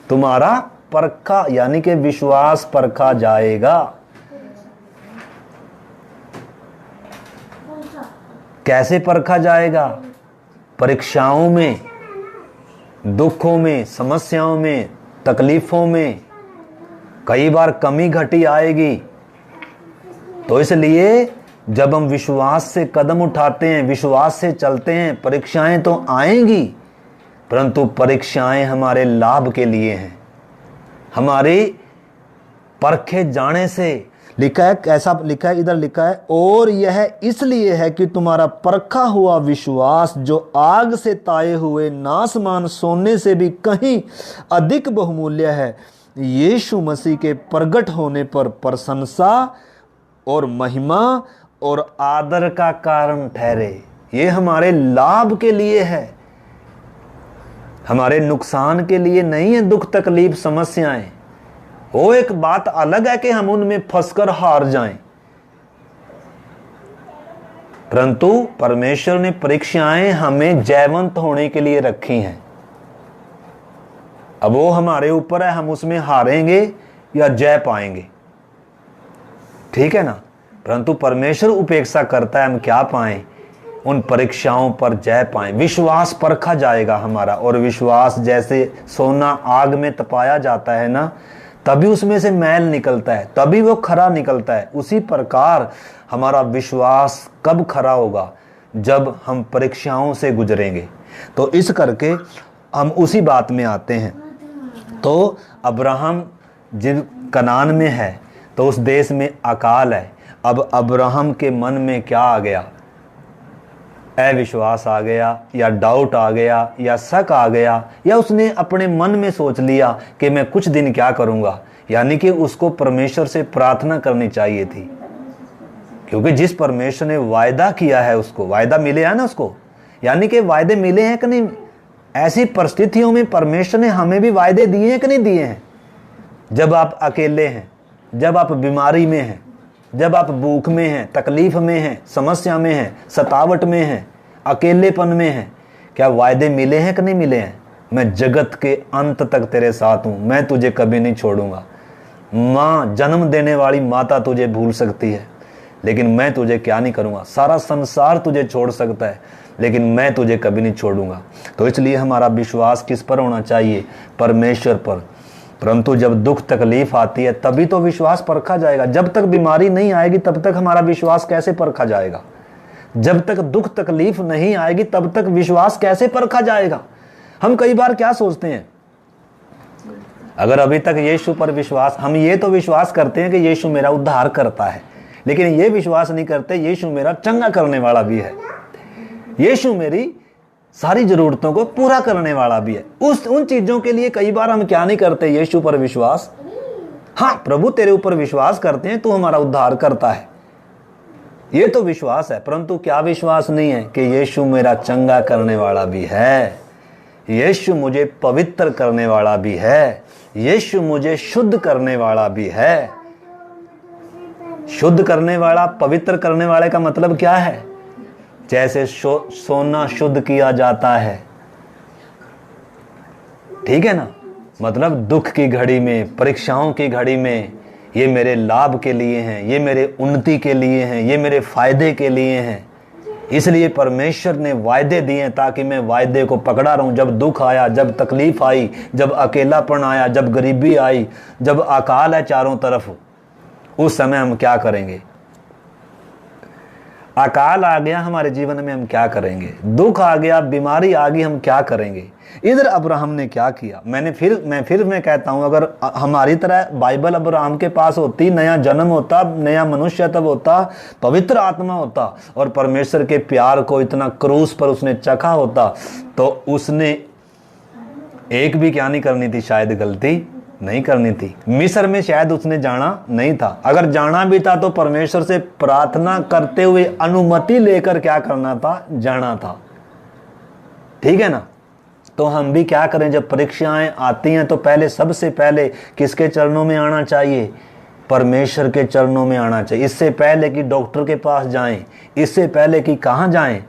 तुम्हारा परखा यानी कि विश्वास परखा जाएगा। कैसे परखा जाएगा? परीक्षाओं में, दुखों में, समस्याओं में, तकलीफों में कई बार कमी घटी आएगी। तो इसलिए जब हम विश्वास से कदम उठाते हैं, विश्वास से चलते हैं, परीक्षाएं तो आएंगी, परंतु परीक्षाएं हमारे लाभ के लिए हैं, हमारे परखे जाने से। लिखा है, कैसा लिखा है, इधर लिखा है, और यह इसलिए है कि तुम्हारा परखा हुआ विश्वास जो आग से ताए हुए नासमान सोने से भी कहीं अधिक बहुमूल्य है, यीशु मसीह के प्रगट होने पर प्रशंसा और महिमा और आदर का कारण ठहरे। ये हमारे लाभ के लिए है, हमारे नुकसान के लिए नहीं है। दुख तकलीफ समस्याएं, वो एक बात अलग है कि हम उनमें फंसकर हार जाएं, परंतु परमेश्वर ने परीक्षाएं हमें जयवंत होने के लिए रखी हैं। अब वो हमारे ऊपर है, हम उसमें हारेंगे या जय पाएंगे, ठीक है ना। परंतु परमेश्वर उपेक्षा करता है हम क्या पाएं, उन परीक्षाओं पर जय पाएं। विश्वास परखा जाएगा हमारा, और विश्वास जैसे सोना आग में तपाया जाता है ना, तभी उसमें से मैल निकलता है, तभी वो खरा निकलता है। उसी प्रकार हमारा विश्वास कब खरा होगा? जब हम परीक्षाओं से गुजरेंगे। तो इस करके हम उसी बात में आते हैं। तो अब्राहम जिन कनान में है, तो उस देश में अकाल है। अब अब्राहम के मन में क्या आ गया? अविश्वास आ गया, या डाउट आ गया, या शक आ गया, या उसने अपने मन में सोच लिया कि मैं कुछ दिन क्या करूंगा। यानी कि उसको परमेश्वर से प्रार्थना करनी चाहिए थी, क्योंकि जिस परमेश्वर ने वायदा किया है उसको वायदा मिले है ना उसको, यानी कि वायदे मिले हैं कि नहीं। ऐसी परिस्थितियों में परमेश्वर ने हमें भी वायदे दिए हैं कि नहीं दिए हैं। जब आप अकेले हैं, जब आप बीमारी में हैं, जब आप भूख में हैं, तकलीफ में हैं, समस्या में हैं, सतावट में हैं, अकेलेपन में हैं, क्या वायदे मिले हैं कि नहीं मिले हैं? मैं जगत के अंत तक तेरे साथ हूं, मैं तुझे कभी नहीं छोड़ूंगा। माँ, जन्म देने वाली माता तुझे भूल सकती है, लेकिन मैं तुझे क्या नहीं करूंगा। सारा संसार तुझे छोड़ सकता है, लेकिन मैं तुझे कभी नहीं छोड़ूंगा। तो इसलिए हमारा विश्वास किस पर होना चाहिए? परमेश्वर पर। परंतु जब दुख तकलीफ आती है तभी तो विश्वास परखा जाएगा। जब तक बीमारी नहीं आएगी तब तक हमारा विश्वास कैसे परखा जाएगा? जब तक दुख तकलीफ नहीं आएगी तब तक विश्वास कैसे परखा जाएगा? हम कई बार क्या सोचते हैं, अगर अभी तक यीशु पर विश्वास, हम ये तो विश्वास करते हैं कि यीशु मेरा उद्धार करता है, लेकिन ये विश्वास नहीं करते यीशु मेरा चंगा करने वाला भी है, यीशु मेरी सारी जरूरतों को पूरा करने वाला भी है। उन चीजों के लिए कई बार हम क्या नहीं करते? यीशु पर विश्वास। हाँ, प्रभु तेरे ऊपर विश्वास करते हैं, तू हमारा उद्धार करता है, ये तो विश्वास है। परंतु क्या विश्वास नहीं है कि यीशु मेरा चंगा करने वाला भी है, यीशु मुझे पवित्र करने वाला भी है, यीशु मुझे शुद्ध करने वाला भी है। शुद्ध करने वाला, पवित्र करने वाले का मतलब क्या है? जैसे सोना शुद्ध किया जाता है, ठीक है ना। मतलब दुख की घड़ी में, परीक्षाओं की घड़ी में, ये मेरे लाभ के लिए हैं, ये मेरे उन्नति के लिए हैं, ये मेरे फायदे के लिए हैं। इसलिए परमेश्वर ने वायदे दिए ताकि मैं वायदे को पकड़ा रहूं। जब दुख आया, जब तकलीफ आई, जब अकेलापन आया, जब गरीबी आई, जब अकाल है चारों तरफ, उस समय हम क्या करेंगे? अकाल आ गया हमारे जीवन में, हम क्या करेंगे? दुख आ गया, बीमारी आ गई, हम क्या करेंगे? इधर अब्राहम ने क्या किया? मैं फिर कहता हूं, अगर हमारी तरह बाइबल अब्राहम के पास होती, नया जन्म होता, नया मनुष्य तब होता, पवित्र आत्मा होता, और परमेश्वर के प्यार को इतना क्रूस पर उसने चखा होता, तो उसने एक भी क्या नहीं करनी थी? शायद गलती नहीं करनी थी। मिस्र में शायद उसने जाना नहीं था। अगर जाना भी था तो परमेश्वर से प्रार्थना करते हुए अनुमति लेकर क्या करना था? जाना था, ठीक है ना। तो हम भी क्या करें? जब परीक्षाएं आती हैं तो पहले, सबसे पहले किसके चरणों में आना चाहिए? परमेश्वर के चरणों में आना चाहिए। इससे पहले कि डॉक्टर के पास जाएं, इससे पहले कि कहाँ जाएं,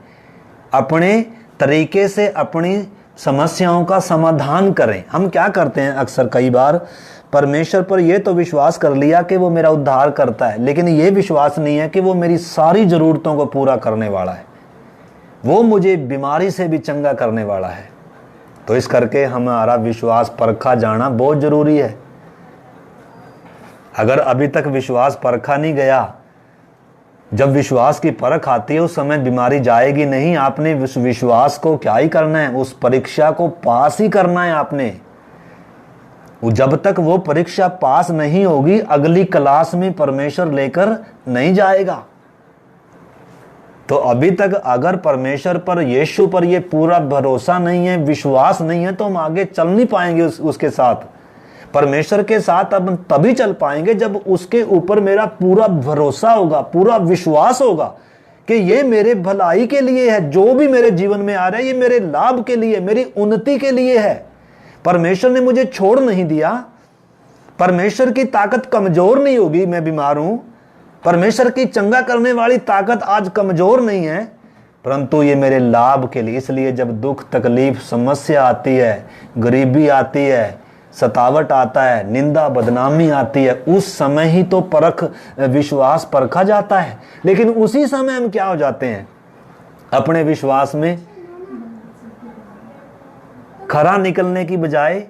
अपने तरीके से अपनी समस्याओं का समाधान करें। हम क्या करते हैं अक्सर, कई बार परमेश्वर पर यह तो विश्वास कर लिया कि वो मेरा उद्धार करता है, लेकिन ये विश्वास नहीं है कि वो मेरी सारी ज़रूरतों को पूरा करने वाला है, वो मुझे बीमारी से भी चंगा करने वाला है। तो इस करके हमारा विश्वास परखा जाना बहुत ज़रूरी है। अगर अभी तक विश्वास परखा नहीं गया, जब विश्वास की परख आती है उस समय बीमारी जाएगी नहीं। आपने उस विश्वास को क्या ही करना है, उस परीक्षा को पास ही करना है आपने। जब तक वो परीक्षा पास नहीं होगी, अगली क्लास में परमेश्वर लेकर नहीं जाएगा। तो अभी तक अगर परमेश्वर पर, यीशु पर ये पूरा भरोसा नहीं है, विश्वास नहीं है, तो हम आगे चल नहीं पाएंगे उसके साथ। परमेश्वर के साथ अब तभी चल पाएंगे जब उसके ऊपर मेरा पूरा भरोसा होगा, पूरा विश्वास होगा कि ये मेरे भलाई के लिए है, जो भी मेरे जीवन में आ रहा है ये मेरे लाभ के लिए, मेरी उन्नति के लिए है। परमेश्वर ने मुझे छोड़ नहीं दिया। परमेश्वर की ताकत कमजोर नहीं होगी, मैं बीमार हूं, परमेश्वर की चंगा करने वाली ताकत आज कमजोर नहीं है, परंतु ये मेरे लाभ के लिए। इसलिए जब दुख, तकलीफ, समस्या आती है, गरीबी आती है, सतावट आता है, निंदा, बदनामी आती है, उस समय ही तो विश्वास परखा जाता है। लेकिन उसी समय हम क्या हो जाते हैं, अपने विश्वास में खरा निकलने की बजाय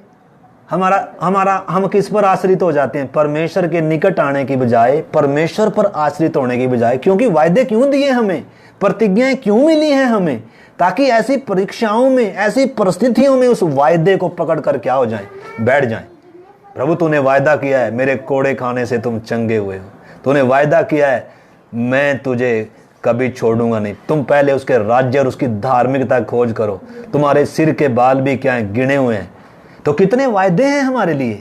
हम किस पर आश्रित हो जाते हैं, परमेश्वर के निकट आने की बजाय, परमेश्वर पर आश्रित होने की बजाय। क्योंकि वायदे क्यों दिए हमें, प्रतिज्ञाएं क्यों मिली हैं हमें, ताकि ऐसी परीक्षाओं में, ऐसी परिस्थितियों में उस वायदे को पकड़ कर क्या हो जाएं, बैठ जाएं। प्रभु तूने वायदा किया है मेरे कोड़े खाने से तुम चंगे हुए हो, तूने वायदा किया है मैं तुझे कभी छोड़ूंगा नहीं। तुम पहले उसके राज्य और उसकी धार्मिकता खोज करो, तुम्हारे सिर के बाल भी क्या है, गिने हुए हैं। तो कितने वायदे हैं हमारे लिए,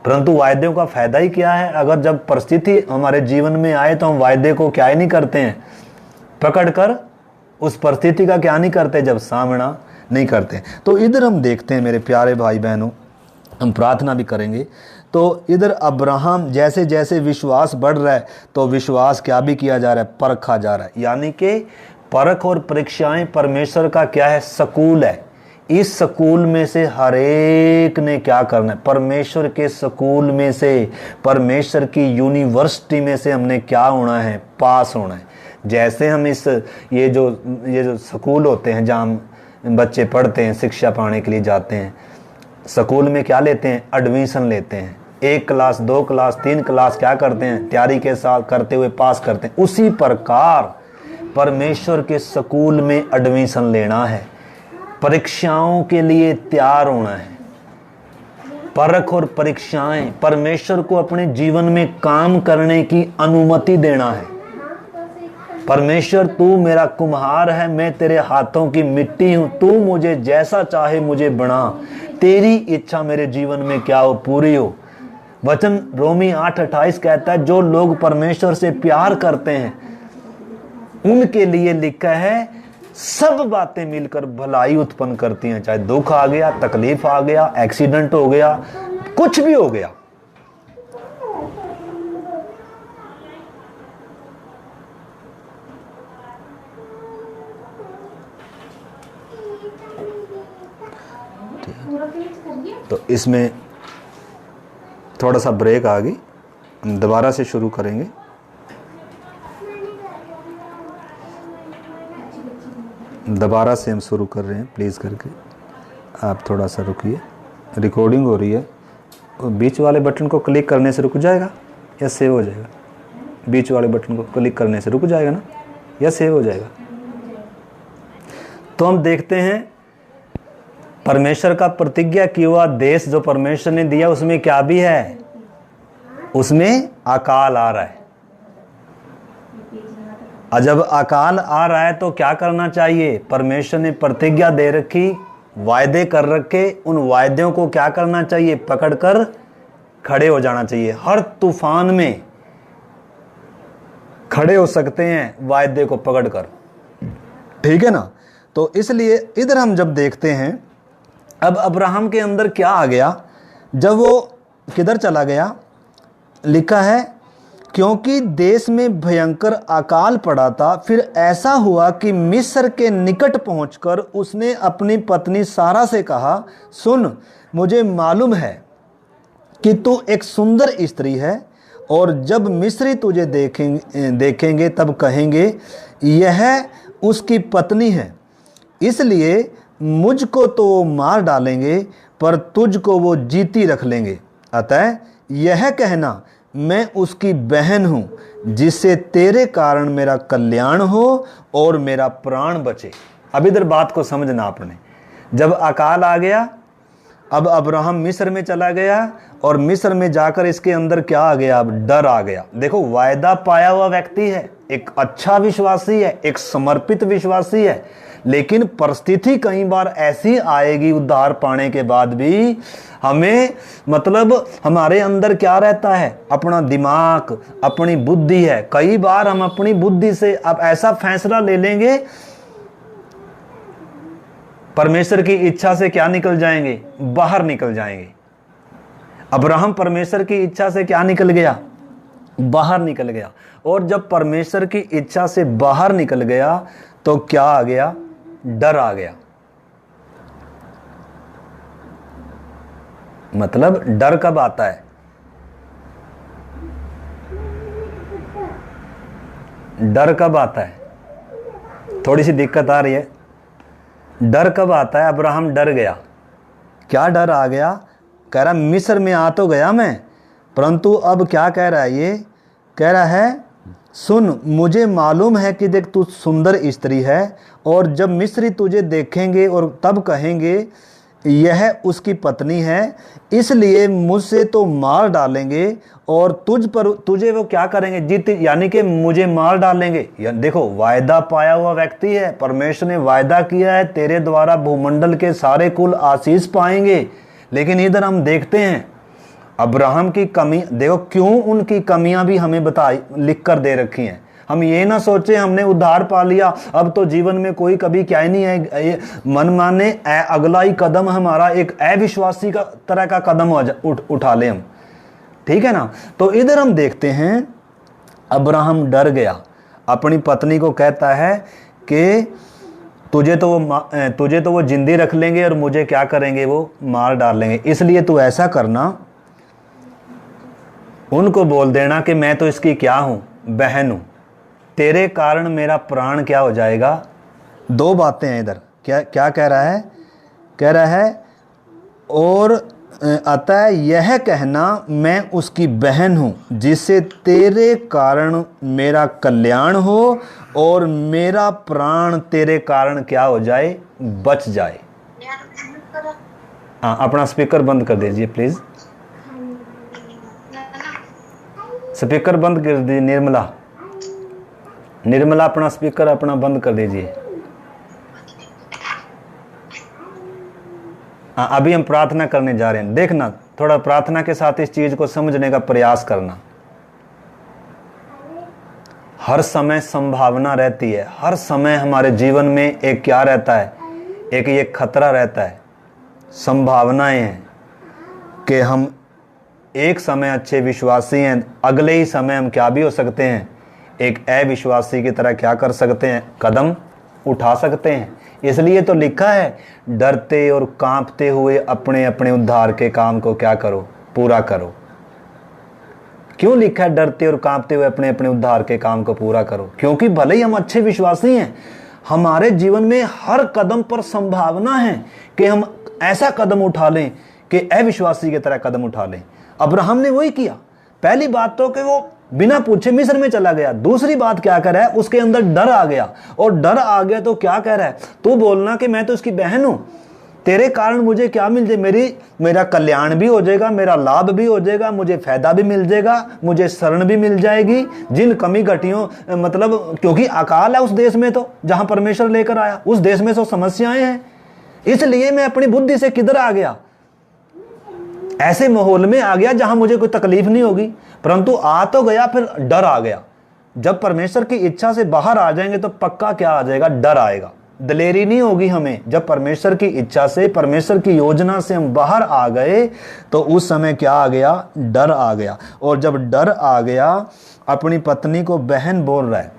परंतु वायदों का फायदा ही क्या है। अगर जब परिस्थिति हमारे जीवन में आए तो हम वायदे को क्या ही नहीं करते हैं, पकड़कर उस परिस्थिति का क्या नहीं करते, जब सामना नहीं करते। तो इधर हम देखते हैं मेरे प्यारे भाई बहनों, हम प्रार्थना भी करेंगे। तो इधर अब्राहम जैसे जैसे विश्वास बढ़ रहा है तो विश्वास क्या भी किया जा रहा है, परखा जा रहा है। यानी कि परख और परीक्षाएं परमेश्वर का क्या है, स्कूल है। इस स्कूल में से हर एक ने क्या करना है, परमेश्वर के स्कूल में से, परमेश्वर की यूनिवर्सिटी में से हमने क्या होना है, पास होना है। जैसे हम ये जो स्कूल होते हैं जहाँ बच्चे पढ़ते हैं, शिक्षा पाने के लिए जाते हैं, स्कूल में क्या लेते हैं, एडमिशन लेते हैं। 1 क्लास 2 क्लास 3 क्लास क्या करते हैं, तैयारी के साथ करते हुए पास करते हैं। उसी प्रकार परमेश्वर के स्कूल में एडमिशन लेना है, परीक्षाओं के लिए तैयार होना है। परख और परीक्षाएं परमेश्वर को अपने जीवन में काम करने की अनुमति देना है। परमेश्वर तू मेरा कुम्हार है, मैं तेरे हाथों की मिट्टी हूं, तू मुझे जैसा चाहे मुझे बना, तेरी इच्छा मेरे जीवन में क्या हो, पूरी हो। वचन रोमी 8:28 कहता है जो लोग परमेश्वर से प्यार करते हैं उनके लिए लिखा है सब बातें मिलकर भलाई उत्पन्न करती हैं। चाहे दुख आ गया, तकलीफ आ गया, एक्सीडेंट हो गया, कुछ भी हो गया, तो इसमें थोड़ा सा ब्रेक आ गई, हम दोबारा से शुरू करेंगे। दोबारा से हम शुरू कर रहे हैं, प्लीज़ करके आप थोड़ा सा रुकिए। रिकॉर्डिंग हो रही है, बीच वाले बटन को क्लिक करने से रुक जाएगा या सेव हो जाएगा? बीच वाले बटन को क्लिक करने से रुक जाएगा ना, या सेव हो जाएगा? तो हम देखते हैं परमेश्वर का प्रतिज्ञा किया हुआ देश जो परमेश्वर ने दिया उसमें क्या भी है, उसमें अकाल आ रहा है। और जब अकाल आ रहा है तो क्या करना चाहिए, परमेश्वर ने प्रतिज्ञा दे रखी, वायदे कर रखे, उन वायदों को क्या करना चाहिए, पकड़कर खड़े हो जाना चाहिए। हर तूफान में खड़े हो सकते हैं वायदे को पकड़कर, ठीक है ना। तो इसलिए इधर हम जब देखते हैं, अब अब्राहम के अंदर क्या आ गया, जब वो किधर चला गया, लिखा है क्योंकि देश में भयंकर अकाल पड़ा था। फिर ऐसा हुआ कि मिस्र के निकट पहुंचकर उसने अपनी पत्नी सारा से कहा, सुन, मुझे मालूम है कि तू एक सुंदर स्त्री है, और जब मिस्री तुझे देखेंगे तब कहेंगे यह उसकी पत्नी है। इसलिए मुझको तो वो मार डालेंगे, पर तुझको वो जीती रख लेंगे। अतः यह कहना, मैं उसकी बहन हूँ, जिससे तेरे कारण मेरा कल्याण हो और मेरा प्राण बचे। अब इधर बात को समझना आपने। जब अकाल आ गया, अब अब्राहम मिस्र में चला गया, और मिस्र में जाकर इसके अंदर क्या आ गया? अब डर आ गया। देखो, वायदा पाया हुआ व्यक्ति है, एक अच्छा विश्वासी है, एक समर्पित विश्वासी है, लेकिन परिस्थिति कई बार ऐसी आएगी उद्धार पाने के बाद भी, हमें मतलब हमारे अंदर क्या रहता है? अपना दिमाग, अपनी बुद्धि है। कई बार हम अपनी बुद्धि से अब ऐसा फैसला ले लेंगे, परमेश्वर की इच्छा से क्या निकल जाएंगे? बाहर निकल जाएंगे। अब्राहम परमेश्वर की इच्छा से क्या निकल गया? बाहर निकल गया। और जब परमेश्वर की इच्छा से बाहर निकल गया तो क्या आ गया? डर आ गया। मतलब डर कब आता है? डर कब आता है? थोड़ी सी दिक्कत आ रही है। डर कब आता है? अब्राहम डर गया। क्या डर आ गया? कह रहा मिस्र में आ तो गया मैं, परंतु अब क्या कह रहा है? ये कह रहा है, सुन, मुझे मालूम है कि देख तू सुंदर स्त्री है, और जब मिस्री तुझे देखेंगे और तब कहेंगे यह उसकी पत्नी है, इसलिए मुझसे तो मार डालेंगे, और तुझे वो क्या करेंगे? जीत, यानी कि मुझे मार डालेंगे। देखो, वायदा पाया हुआ व्यक्ति है, परमेश्वर ने वायदा किया है तेरे द्वारा भूमंडल के सारे कुल आशीष पाएंगे। लेकिन इधर हम देखते हैं अब्राहम की कमी, देखो क्यों उनकी कमियां भी हमें लिख कर दे रखी हैं। हम ये ना सोचे हमने उद्धार पा लिया, अब तो जीवन में कोई कभी क्या ही नहीं है। मन माने अगला ही कदम हमारा एक अविश्वासी का तरह का कदम उठा ले हम, ठीक है ना। तो इधर हम देखते हैं अब्राहम डर गया, अपनी पत्नी को कहता है कि तुझे तो वो जिंदी रख लेंगे और मुझे क्या करेंगे? वो मार डालेंगे। इसलिए तू ऐसा करना, उनको बोल देना कि मैं तो इसकी क्या हूं? बहन हूं, तेरे कारण मेरा प्राण क्या हो जाएगा? दो बातें हैं इधर। क्या कह रहा है? कह रहा है, और अतः यह कहना, मैं उसकी बहन हूं, जिससे तेरे कारण मेरा कल्याण हो और मेरा प्राण तेरे कारण क्या हो जाए? बच जाए। हाँ, अपना स्पीकर बंद कर दीजिए प्लीज। स्पीकर बंद कर दीजिए। निर्मला अपना स्पीकर अपना बंद कर दीजिए। हाँ, अभी हम प्रार्थना करने जा रहे हैं। देखना, थोड़ा प्रार्थना के साथ इस चीज को समझने का प्रयास करना। हर समय संभावना रहती है, हर समय हमारे जीवन में एक क्या रहता है? एक ये खतरा रहता है, संभावनाएं हैं कि हम एक समय अच्छे विश्वासी हैं, अगले ही समय हम क्या भी हो सकते हैं? एक अविश्वासी की तरह क्या कर सकते हैं? कदम उठा सकते हैं। इसलिए तो लिखा है, डरते और कांपते हुए अपने अपने उद्धार के काम को क्या करो? पूरा करो। क्यों लिखा है डरते और कांपते हुए अपने अपने उद्धार के काम को पूरा करो? क्योंकि भले ही हम अच्छे विश्वासी हैं, हमारे जीवन में हर कदम पर संभावना है कि हम ऐसा कदम उठा लें कि अविश्वासी की तरह कदम उठा लें। अब्राहम ने वही किया। पहली बात तो कि वो बिना पूछे मिस्र में चला गया। दूसरी बात क्या कर रहा है? उसके अंदर डर आ गया, और डर आ गया तो क्या कह रहा है? तू बोलना कि मैं तो उसकी बहन हूं, तेरे कारण मुझे क्या मिल जाए? मेरा कल्याण भी हो जाएगा, मेरा लाभ भी हो जाएगा, मुझे फायदा भी मिल जाएगा, मुझे शरण भी मिल जाएगी। जिन कमी घटियों, मतलब क्योंकि अकाल है उस देश में, तो जहां परमेश्वर लेकर आया उस देश में तो समस्याएं हैं, इसलिए मैं अपनी बुद्धि से किधर आ गया? ऐसे माहौल में आ गया जहां मुझे कोई तकलीफ नहीं होगी, परंतु आ तो गया, फिर डर आ गया। जब परमेश्वर की इच्छा से बाहर आ जाएंगे तो पक्का क्या आ जाएगा? डर आएगा। दलेरी नहीं होगी हमें। जब परमेश्वर की इच्छा से, परमेश्वर की योजना से हम बाहर आ गए तो उस समय क्या आ गया? डर आ गया। और जब डर आ गया, अपनी पत्नी को बहन बोल रहा है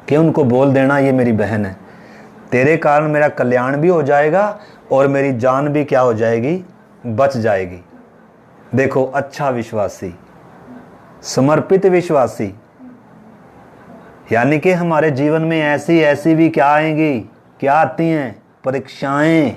कि उनको बोल देना ये मेरी बहन है, तेरे कारण मेरा कल्याण भी हो जाएगा और मेरी जान भी क्या हो जाएगी? बच जाएगी। देखो, अच्छा विश्वासी, समर्पित विश्वासी, यानी कि हमारे जीवन में ऐसी ऐसी भी क्या आएंगी? क्या आती हैं? परीक्षाएं।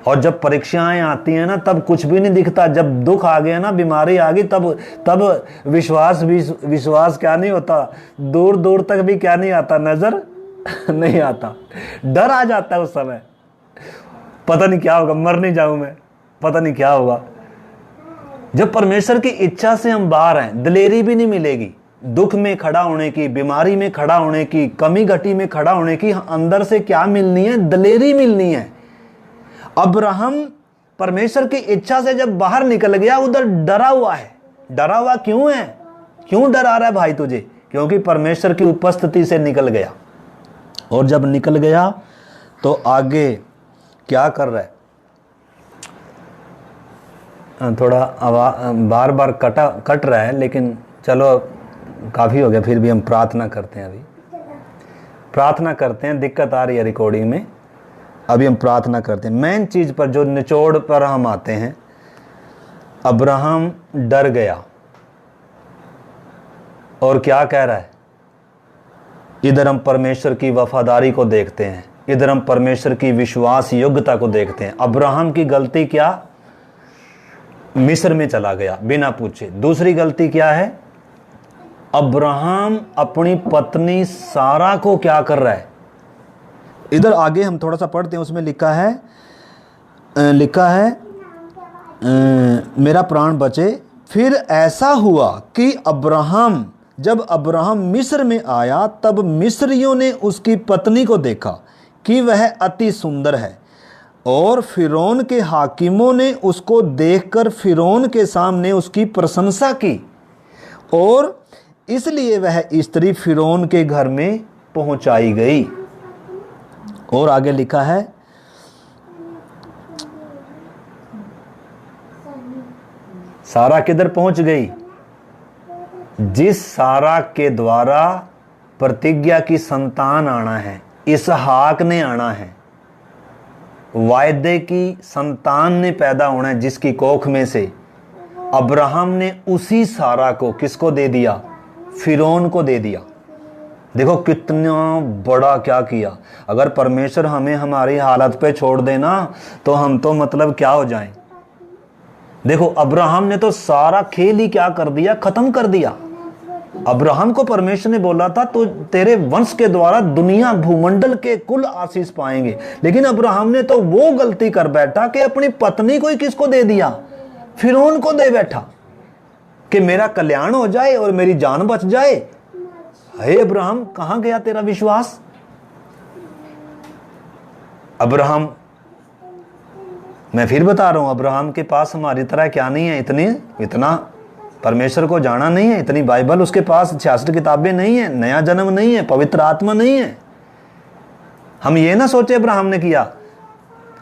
और जब परीक्षाएं आती हैं ना, तब कुछ भी नहीं दिखता। जब दुख आ गया ना, बीमारी आ गई, तब विश्वास क्या नहीं होता, दूर दूर तक भी क्या नहीं आता, नजर नहीं आता। डर आ जाता है उस समय, पता नहीं क्या होगा, मर नहीं जाऊं मैं, पता नहीं क्या होगा। जब परमेश्वर की इच्छा से हम बाहर हैं, दलेरी भी नहीं मिलेगी। दुख में खड़ा होने की, बीमारी में खड़ा होने की, कमी घटी में खड़ा होने की, अंदर से क्या मिलनी है? दलेरी मिलनी है। अब्राहम परमेश्वर की इच्छा से जब बाहर निकल गया, उधर डरा हुआ है। डरा हुआ क्यों है? क्यों डरा रहा है भाई तुझे? क्योंकि परमेश्वर की उपस्थिति से निकल गया। और जब निकल गया तो आगे क्या कर रहा है? थोड़ा बार बार कट रहा है, लेकिन चलो काफ़ी हो गया। फिर भी हम प्रार्थना करते हैं, अभी प्रार्थना करते हैं। दिक्कत आ रही है रिकॉर्डिंग में, अभी हम प्रार्थना करते हैं। मेन चीज़ पर, जो निचोड़ पर हम आते हैं, अब्राहम डर गया और क्या कह रहा है? इधर हम परमेश्वर की वफादारी को देखते हैं, इधर हम परमेश्वर की विश्वास योग्यता को देखते हैं। अब्राहम की गलती क्या? मिस्र में चला गया बिना पूछे। दूसरी गलती क्या है? अब्राहम अपनी पत्नी सारा को क्या कर रहा है? इधर आगे हम थोड़ा सा पढ़ते हैं, उसमें लिखा है मेरा प्राण बचे। फिर ऐसा हुआ कि जब अब्राहम मिस्र में आया, तब मिस्रियों ने उसकी पत्नी को देखा कि वह अति सुंदर है, और फिरौन के हाकिमों ने उसको देखकर फिरौन के सामने उसकी प्रशंसा की, और इसलिए वह स्त्री फिरौन के घर में पहुंचाई गई। और आगे लिखा है, सारा किधर पहुंच गई? जिस सारा के द्वारा प्रतिज्ञा की संतान आना है, इसहाक ने आना है, वायदे की संतान ने पैदा होना है, जिसकी कोख में से अब्राहम ने उसी सारा को किसको दे दिया? फिरौन को दे दिया। देखो कितना बड़ा क्या किया। अगर परमेश्वर हमें हमारी हालत पे छोड़ देना तो हम तो मतलब क्या हो जाएं। देखो अब्राहम ने तो सारा खेल ही क्या कर दिया? खत्म कर दिया। अब्राहम को परमेश्वर ने बोला था तो तेरे वंश के द्वारा दुनिया भूमंडल के कुल आशीष पाएंगे, लेकिन अब्राहम ने तो वो गलती कर बैठा कि अपनी पत्नी को ही किसको दे दिया? फिरौन को दे बैठा कि मेरा कल्याण हो जाए और मेरी जान बच जाए। हे अब्राहम, कहां गया तेरा विश्वास? अब्राहम, मैं फिर बता रहा हूं, अब्राहम के पास हमारी तरह क्या नहीं है, इतना परमेश्वर को जाना नहीं है, इतनी बाइबल उसके पास 66 किताबें नहीं है, नया जन्म नहीं है, पवित्र आत्मा नहीं है। हम ये ना सोचे अब्राहम ने किया।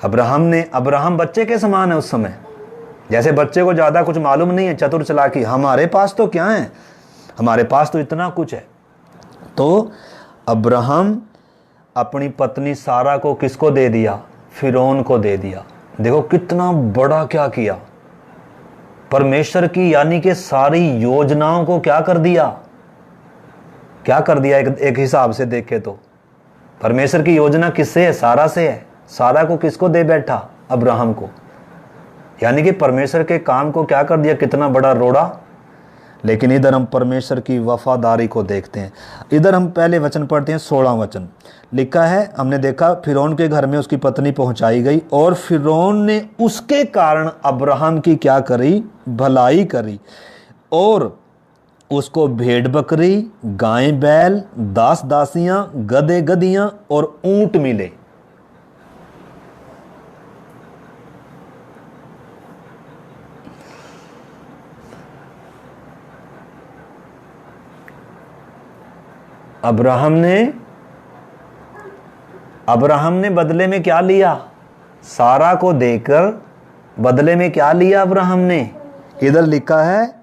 अब्राहम बच्चे के समान है उस समय, जैसे बच्चे को ज्यादा कुछ मालूम नहीं है, चतुर चालाकी। हमारे पास तो क्या है? हमारे पास तो इतना कुछ है। तो अब्राहम अपनी पत्नी सारा को किसको दे दिया? फिरौन को दे दिया। देखो कितना बड़ा क्या किया परमेश्वर की, यानी कि सारी योजनाओं को क्या कर दिया? एक हिसाब से देखे तो परमेश्वर की योजना किससे है? सारा से है। सारा को किसको दे बैठा? अब्राहम को। यानी कि परमेश्वर के काम को क्या कर दिया? कितना बड़ा रोड़ा। लेकिन इधर हम परमेश्वर की वफादारी को देखते हैं। इधर हम पहले वचन पढ़ते हैं, 16वां वचन लिखा है, हमने देखा फिरौन के घर में उसकी पत्नी पहुंचाई गई, और फिरौन ने उसके कारण अब्राहम की क्या करी? भलाई करी, और उसको भेड़ बकरी, गाय बैल, दास दासियां, गधे गधियां और ऊंट मिले। अब्राहम ने अब्राहम ने बदले में क्या लिया? सारा को देकर बदले में क्या लिया अब्राहम ने? इधर लिखा है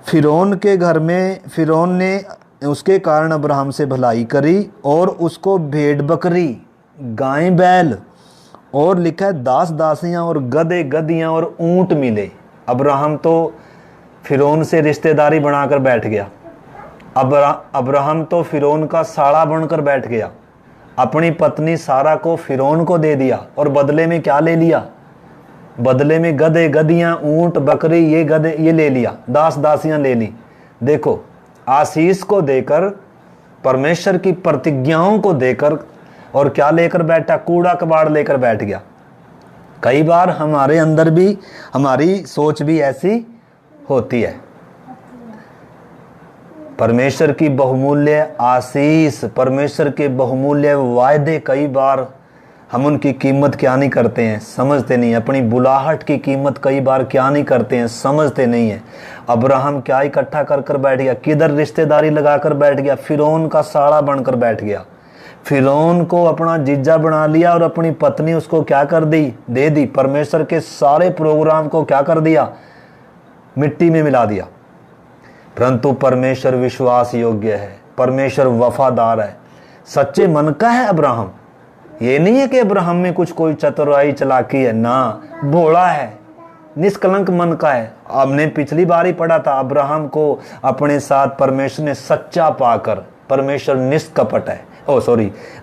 फिरौन के घर में फिरौन ने उसके कारण अब्राहम से भलाई करी और उसको भेड़ बकरी, गाय बैल, और लिखा है दास दासियां और गधे गधियां और ऊंट मिले। अब्राहम तो फिरौन से रिश्तेदारी बनाकर बैठ गया। अब्राहम तो फिरौन का साड़ा बनकर बैठ गया। अपनी पत्नी सारा को फिरौन को दे दिया और बदले में क्या ले लिया? बदले में गधे गधियां ऊंट बकरी ये ले लिया, दास दासियां ले ली। देखो, आशीष को देकर, परमेश्वर की प्रतिज्ञाओं को देकर, और क्या लेकर बैठा? कूड़ा कबाड़ लेकर बैठ गया। कई बार हमारे अंदर भी हमारी सोच भी ऐसी होती है। परमेश्वर की बहुमूल्य आशीष, परमेश्वर के बहुमूल्य वायदे, कई बार हम उनकी कीमत क्या नहीं करते हैं, समझते नहीं। अपनी बुलाहट की कीमत कई बार क्या नहीं करते हैं, समझते नहीं है। अब्राहम क्या इकट्ठा कर कर बैठ गया? किधर रिश्तेदारी लगाकर बैठ गया? फिरौन का साड़ा बनकर बैठ गया। फिरौन को अपना जीजा बना लिया और अपनी पत्नी उसको क्या कर दी? दे दी। परमेश्वर के सारे प्रोग्राम को क्या कर दिया? मिट्टी में मिला दिया। परंतु परमेश्वर विश्वास योग्य है, परमेश्वर वफादार है, सच्चे मन का है अब्राहम। ये नहीं है कि अब्राहम में कुछ कोई चतुराई चलाकी है, ना, भोला है, निष्कलंक मन का है। हमने पिछली बार ही पढ़ा था, अब्राहम को अपने साथ परमेश्वर ने सच्चा पाकर, परमेश्वर निष्कपट है।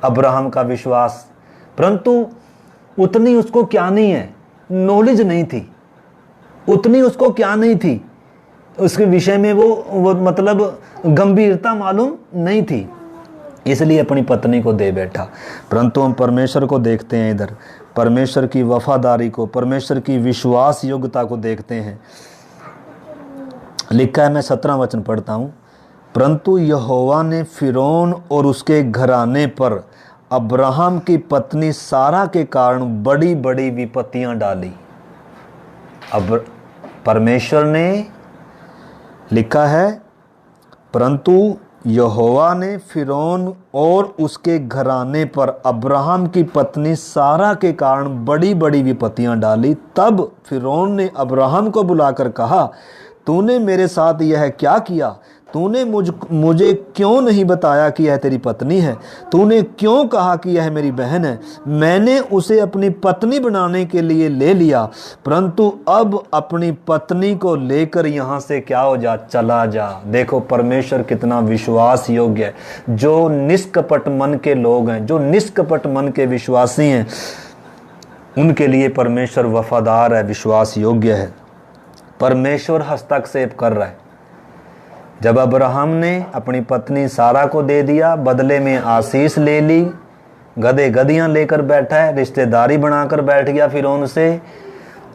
अब्राहम का विश्वास, परंतु उतनी उसको क्या नहीं है? नॉलेज नहीं थी। उतनी उसको क्या नहीं थी? उसके विषय में वो मतलब गंभीरता मालूम नहीं थी, इसलिए अपनी पत्नी को दे बैठा। परंतु हम परमेश्वर को देखते हैं, इधर परमेश्वर की वफादारी को, परमेश्वर की विश्वास योग्यता को देखते हैं। लिखा है, मैं 17 वचन पढ़ता हूँ। परंतु यहोवा ने फिरौन और उसके घराने पर अब्राहम की पत्नी सारा के कारण बड़ी बड़ी विपत्तियां डाली। अब परमेश्वर ने, लिखा है, परंतु यहोवा ने फिरौन और उसके घराने पर अब्राहम की पत्नी सारा के कारण बड़ी बड़ी विपत्तियां डाली। तब फिरौन ने अब्राहम को बुलाकर कहा, तूने मेरे साथ यह क्या किया? तूने मुझे क्यों नहीं बताया कि यह तेरी पत्नी है? तूने क्यों कहा कि यह मेरी बहन है? मैंने उसे अपनी पत्नी बनाने के लिए ले लिया, परंतु अब अपनी पत्नी को लेकर यहाँ से क्या हो जा? चला जा। देखो परमेश्वर कितना विश्वास योग्य है। जो निष्कपट मन के लोग हैं, जो निष्कपट मन के विश्वासी हैं, उनके लिए परमेश्वर वफादार है, विश्वास योग्य है। परमेश्वर हस्तक्षेप कर रहा है। जब अब्राहम ने अपनी पत्नी सारा को दे दिया, बदले में आशीष ले ली, गधे गधियां लेकर बैठा है, रिश्तेदारी बनाकर बैठ गया फिरौन से,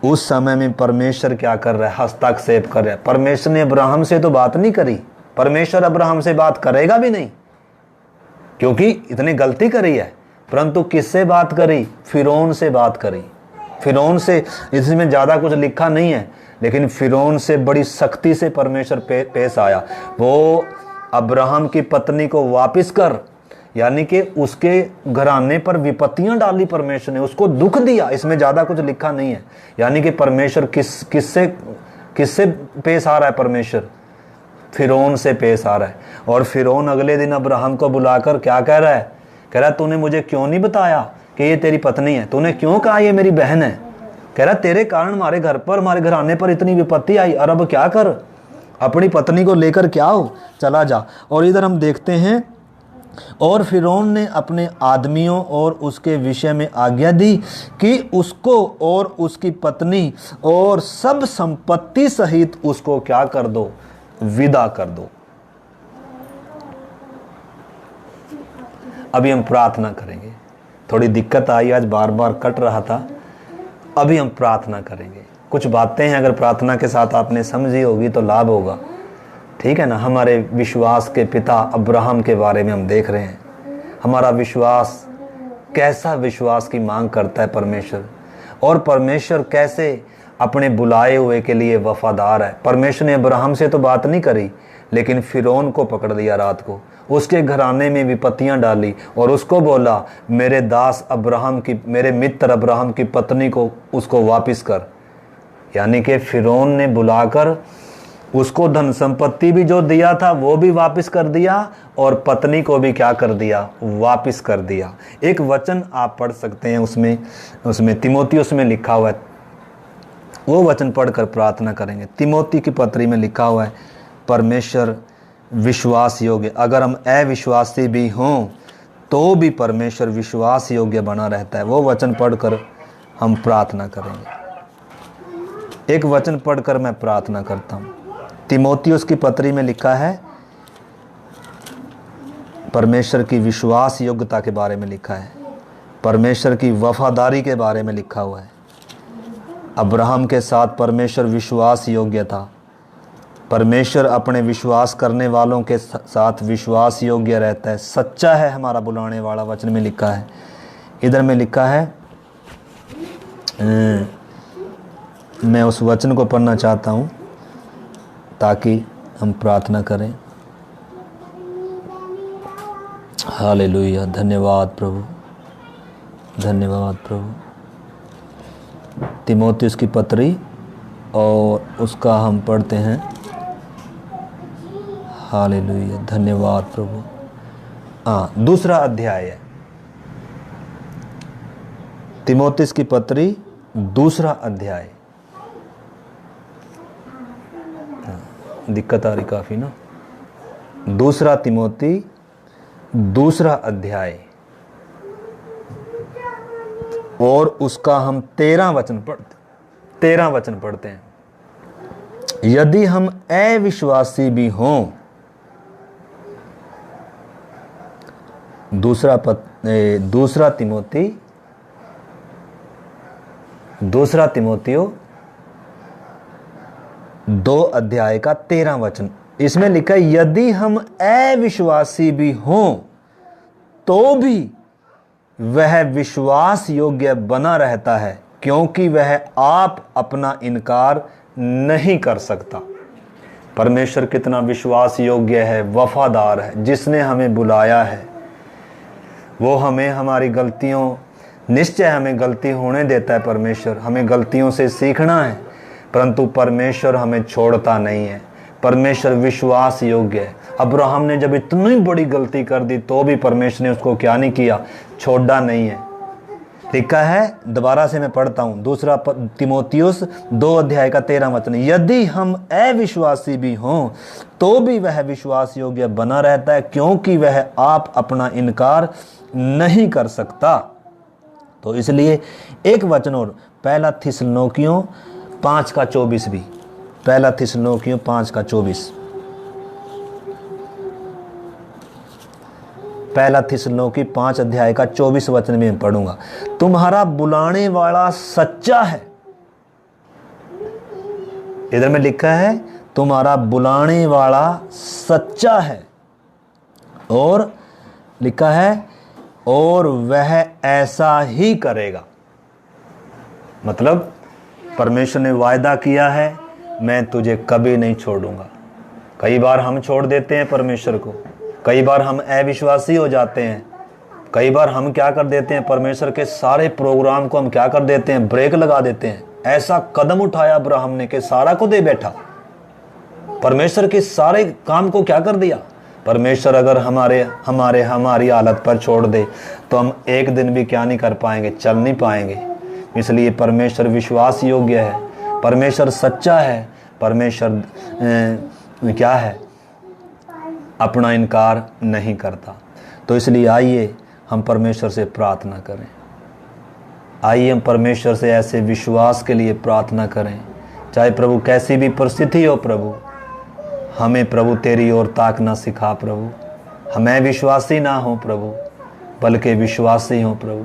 उस समय में परमेश्वर क्या कर रहा है? हस्तक्षेप कर रहा है। परमेश्वर ने अब्राहम से तो बात नहीं करी, परमेश्वर अब्राहम से बात करेगा भी नहीं, क्योंकि इतनी गलती करी है। परंतु किससे बात करी? फिरौन से बात करी। फिरौन से, इसमें ज्यादा कुछ लिखा नहीं है, लेकिन फिरौन से बड़ी सख्ती से परमेश्वर पेश आया। वो अब्राहम की पत्नी को वापस कर, यानी कि उसके घराने पर विपत्तियां डाली परमेश्वर ने, उसको दुख दिया। इसमें ज्यादा कुछ लिखा नहीं है। यानी कि परमेश्वर किससे पेश आ रहा है? परमेश्वर फिरौन से पेश आ रहा है। और फिरौन अगले दिन अब्राहम को बुलाकर क्या कह रहा है? कह रहा है, तूने मुझे क्यों नहीं बताया कि ये तेरी पत्नी है? तूने क्यों कहा ये मेरी बहन है? कह रहा, तेरे कारण हमारे घर पर, हमारे घराने पर इतनी विपत्ति आई, और अब क्या कर? अपनी पत्नी को लेकर क्या हो? चला जा। और इधर हम देखते हैं, और फिरौन ने अपने आदमियों और उसके विषय में आज्ञा दी कि उसको और उसकी पत्नी और सब संपत्ति सहित उसको क्या कर दो? विदा कर दो। अभी हम प्रार्थना करेंगे। थोड़ी दिक्कत आई, आज बार बार कट रहा था। अभी हम प्रार्थना करेंगे। कुछ बातें हैं, अगर प्रार्थना के साथ आपने समझी होगी तो लाभ होगा, ठीक है ना। हमारे विश्वास के पिता अब्राहम के बारे में हम देख रहे हैं। हमारा विश्वास कैसा विश्वास की मांग करता है परमेश्वर, और परमेश्वर कैसे अपने बुलाए हुए के लिए वफादार है। परमेश्वर ने अब्राहम से तो बात नहीं करी, लेकिन फिरौन को पकड़ लिया रात को, उसके घराने में विपत्तियां डाली और उसको बोला मेरे दास अब्राहम की, मेरे मित्र अब्राहम की पत्नी को उसको वापस कर। यानी कि फिरौन ने बुलाकर उसको धन संपत्ति भी जो दिया था वो भी वापस कर दिया और पत्नी को भी क्या कर दिया, वापस कर दिया। एक वचन आप पढ़ सकते हैं, उसमें तीमुथियुस में लिखा हुआ है, वो वचन पढ़कर प्रार्थना करेंगे। तीमुथि की पत्री में लिखा हुआ है परमेश्वर विश्वास योग्य, अगर हम अविश्वासी भी हों तो भी परमेश्वर विश्वास योग्य बना रहता है। वो वचन पढ़कर हम प्रार्थना करेंगे। एक वचन पढ़कर मैं प्रार्थना करता हूँ। तीमुथियुस की पत्री में लिखा है, परमेश्वर की विश्वास योग्यता के बारे में लिखा है, परमेश्वर की वफादारी के बारे में लिखा हुआ है। अब्राहम के साथ परमेश्वर विश्वास योग्य था। परमेश्वर अपने विश्वास करने वालों के साथ विश्वास योग्य रहता है, सच्चा है हमारा बुलाने वाला, वचन में लिखा है। इधर में लिखा है, मैं उस वचन को पढ़ना चाहता हूँ ताकि हम प्रार्थना करें। हालेलुया, धन्यवाद प्रभु, धन्यवाद प्रभु। तीमुथियुस की पत्री और उसका हम पढ़ते हैं। हालेलुया, धन्यवाद प्रभु। हाँ, दूसरा अध्याय है तीमुथियुस की पत्री, दूसरा अध्याय। दिक्कत आ रही काफी ना। दूसरा तीमुथि, दूसरा अध्याय और उसका हम 13 वचन पढ़ते हैं। यदि हम अविश्वासी भी हों, दूसरा तीमुथियुस 2 अध्याय का 13 वचन, इसमें लिखा है यदि हम अविश्वासी भी हों तो भी वह विश्वास योग्य बना रहता है, क्योंकि वह आप अपना इनकार नहीं कर सकता। परमेश्वर कितना विश्वास योग्य है, वफादार है। जिसने हमें बुलाया है वो हमें हमारी गलतियों, निश्चय हमें गलती होने देता है परमेश्वर, हमें गलतियों से सीखना है, परंतु परमेश्वर हमें छोड़ता नहीं है। परमेश्वर विश्वास योग्य है। अब्राहम ने जब इतनी बड़ी गलती कर दी तो भी परमेश्वर ने उसको क्या नहीं किया, छोड़ा नहीं है। लिखा है, दोबारा से मैं पढ़ता हूँ, दूसरा तीमुथियुस 2 अध्याय का 13 वचन, यदि हम अविश्वासी भी हों तो भी वह विश्वास योग्य बना रहता है, क्योंकि वह आप अपना इनकार नहीं कर सकता। तो इसलिए एक वचन और, पहला थिस्सलुनीकियों 5 का 24 भी, पहला थिस्सलुनीकियों 5 का 24, पहला थिस्सलुनीकी 5 अध्याय का 24 वचन में पढ़ूंगा। तुम्हारा बुलाने वाला सच्चा है। इधर में लिखा है तुम्हारा बुलाने वाला सच्चा है, और लिखा है और वह ऐसा ही करेगा। मतलब परमेश्वर ने वायदा किया है, मैं तुझे कभी नहीं छोड़ूंगा। कई बार हम छोड़ देते हैं परमेश्वर को, कई बार हम अविश्वासी हो जाते हैं, कई बार हम क्या कर देते हैं, परमेश्वर के सारे प्रोग्राम को हम क्या कर देते हैं, ब्रेक लगा देते हैं। ऐसा कदम उठाया अब्राहम ने कि सारा को दे बैठा, परमेश्वर के सारे काम को क्या कर दिया। परमेश्वर अगर हमारी हालत पर छोड़ दे तो हम एक दिन भी क्या नहीं कर पाएंगे, चल नहीं पाएंगे। इसलिए परमेश्वर विश्वास योग्य है, परमेश्वर सच्चा है, परमेश्वर क्या है, अपना इनकार नहीं करता। तो इसलिए आइए हम परमेश्वर से प्रार्थना करें, आइए हम परमेश्वर से ऐसे विश्वास के लिए प्रार्थना करें। चाहे प्रभु कैसी भी परिस्थिति हो, प्रभु हमें प्रभु तेरी ओर ताकना सिखा प्रभु। हमें विश्वासी ना हो प्रभु, बल्कि विश्वासी हो प्रभु।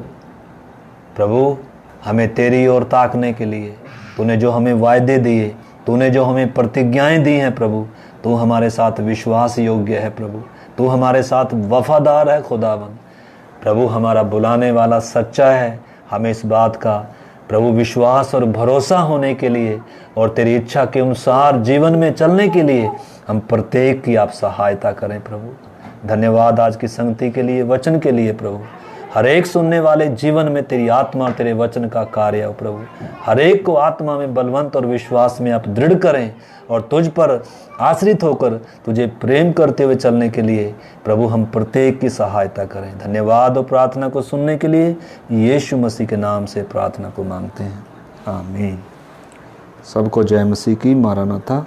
प्रभु हमें तेरी ओर ताकने के लिए तूने जो हमें वायदे दिए, तूने जो हमें प्रतिज्ञाएं दी हैं प्रभु, तू हमारे साथ विश्वास योग्य है प्रभु, तू हमारे साथ वफादार है खुदावन। प्रभु हमारा बुलाने वाला सच्चा है। हमें इस बात का प्रभु विश्वास और भरोसा होने के लिए और तेरी इच्छा के अनुसार जीवन में चलने के लिए हम प्रत्येक की आप सहायता करें प्रभु। धन्यवाद आज की संगति के लिए, वचन के लिए प्रभु। हर एक सुनने वाले जीवन में तेरी आत्मा और तेरे वचन का कार्य हो प्रभु। हर एक को आत्मा में बलवंत और विश्वास में आप दृढ़ करें और तुझ पर आश्रित होकर तुझे प्रेम करते हुए चलने के लिए प्रभु हम प्रत्येक की सहायता करें। धन्यवाद और प्रार्थना को सुनने के लिए यीशु मसीह के नाम से प्रार्थना को मांगते हैं, आमीन। सबको जय मसीह की। मारानाथा।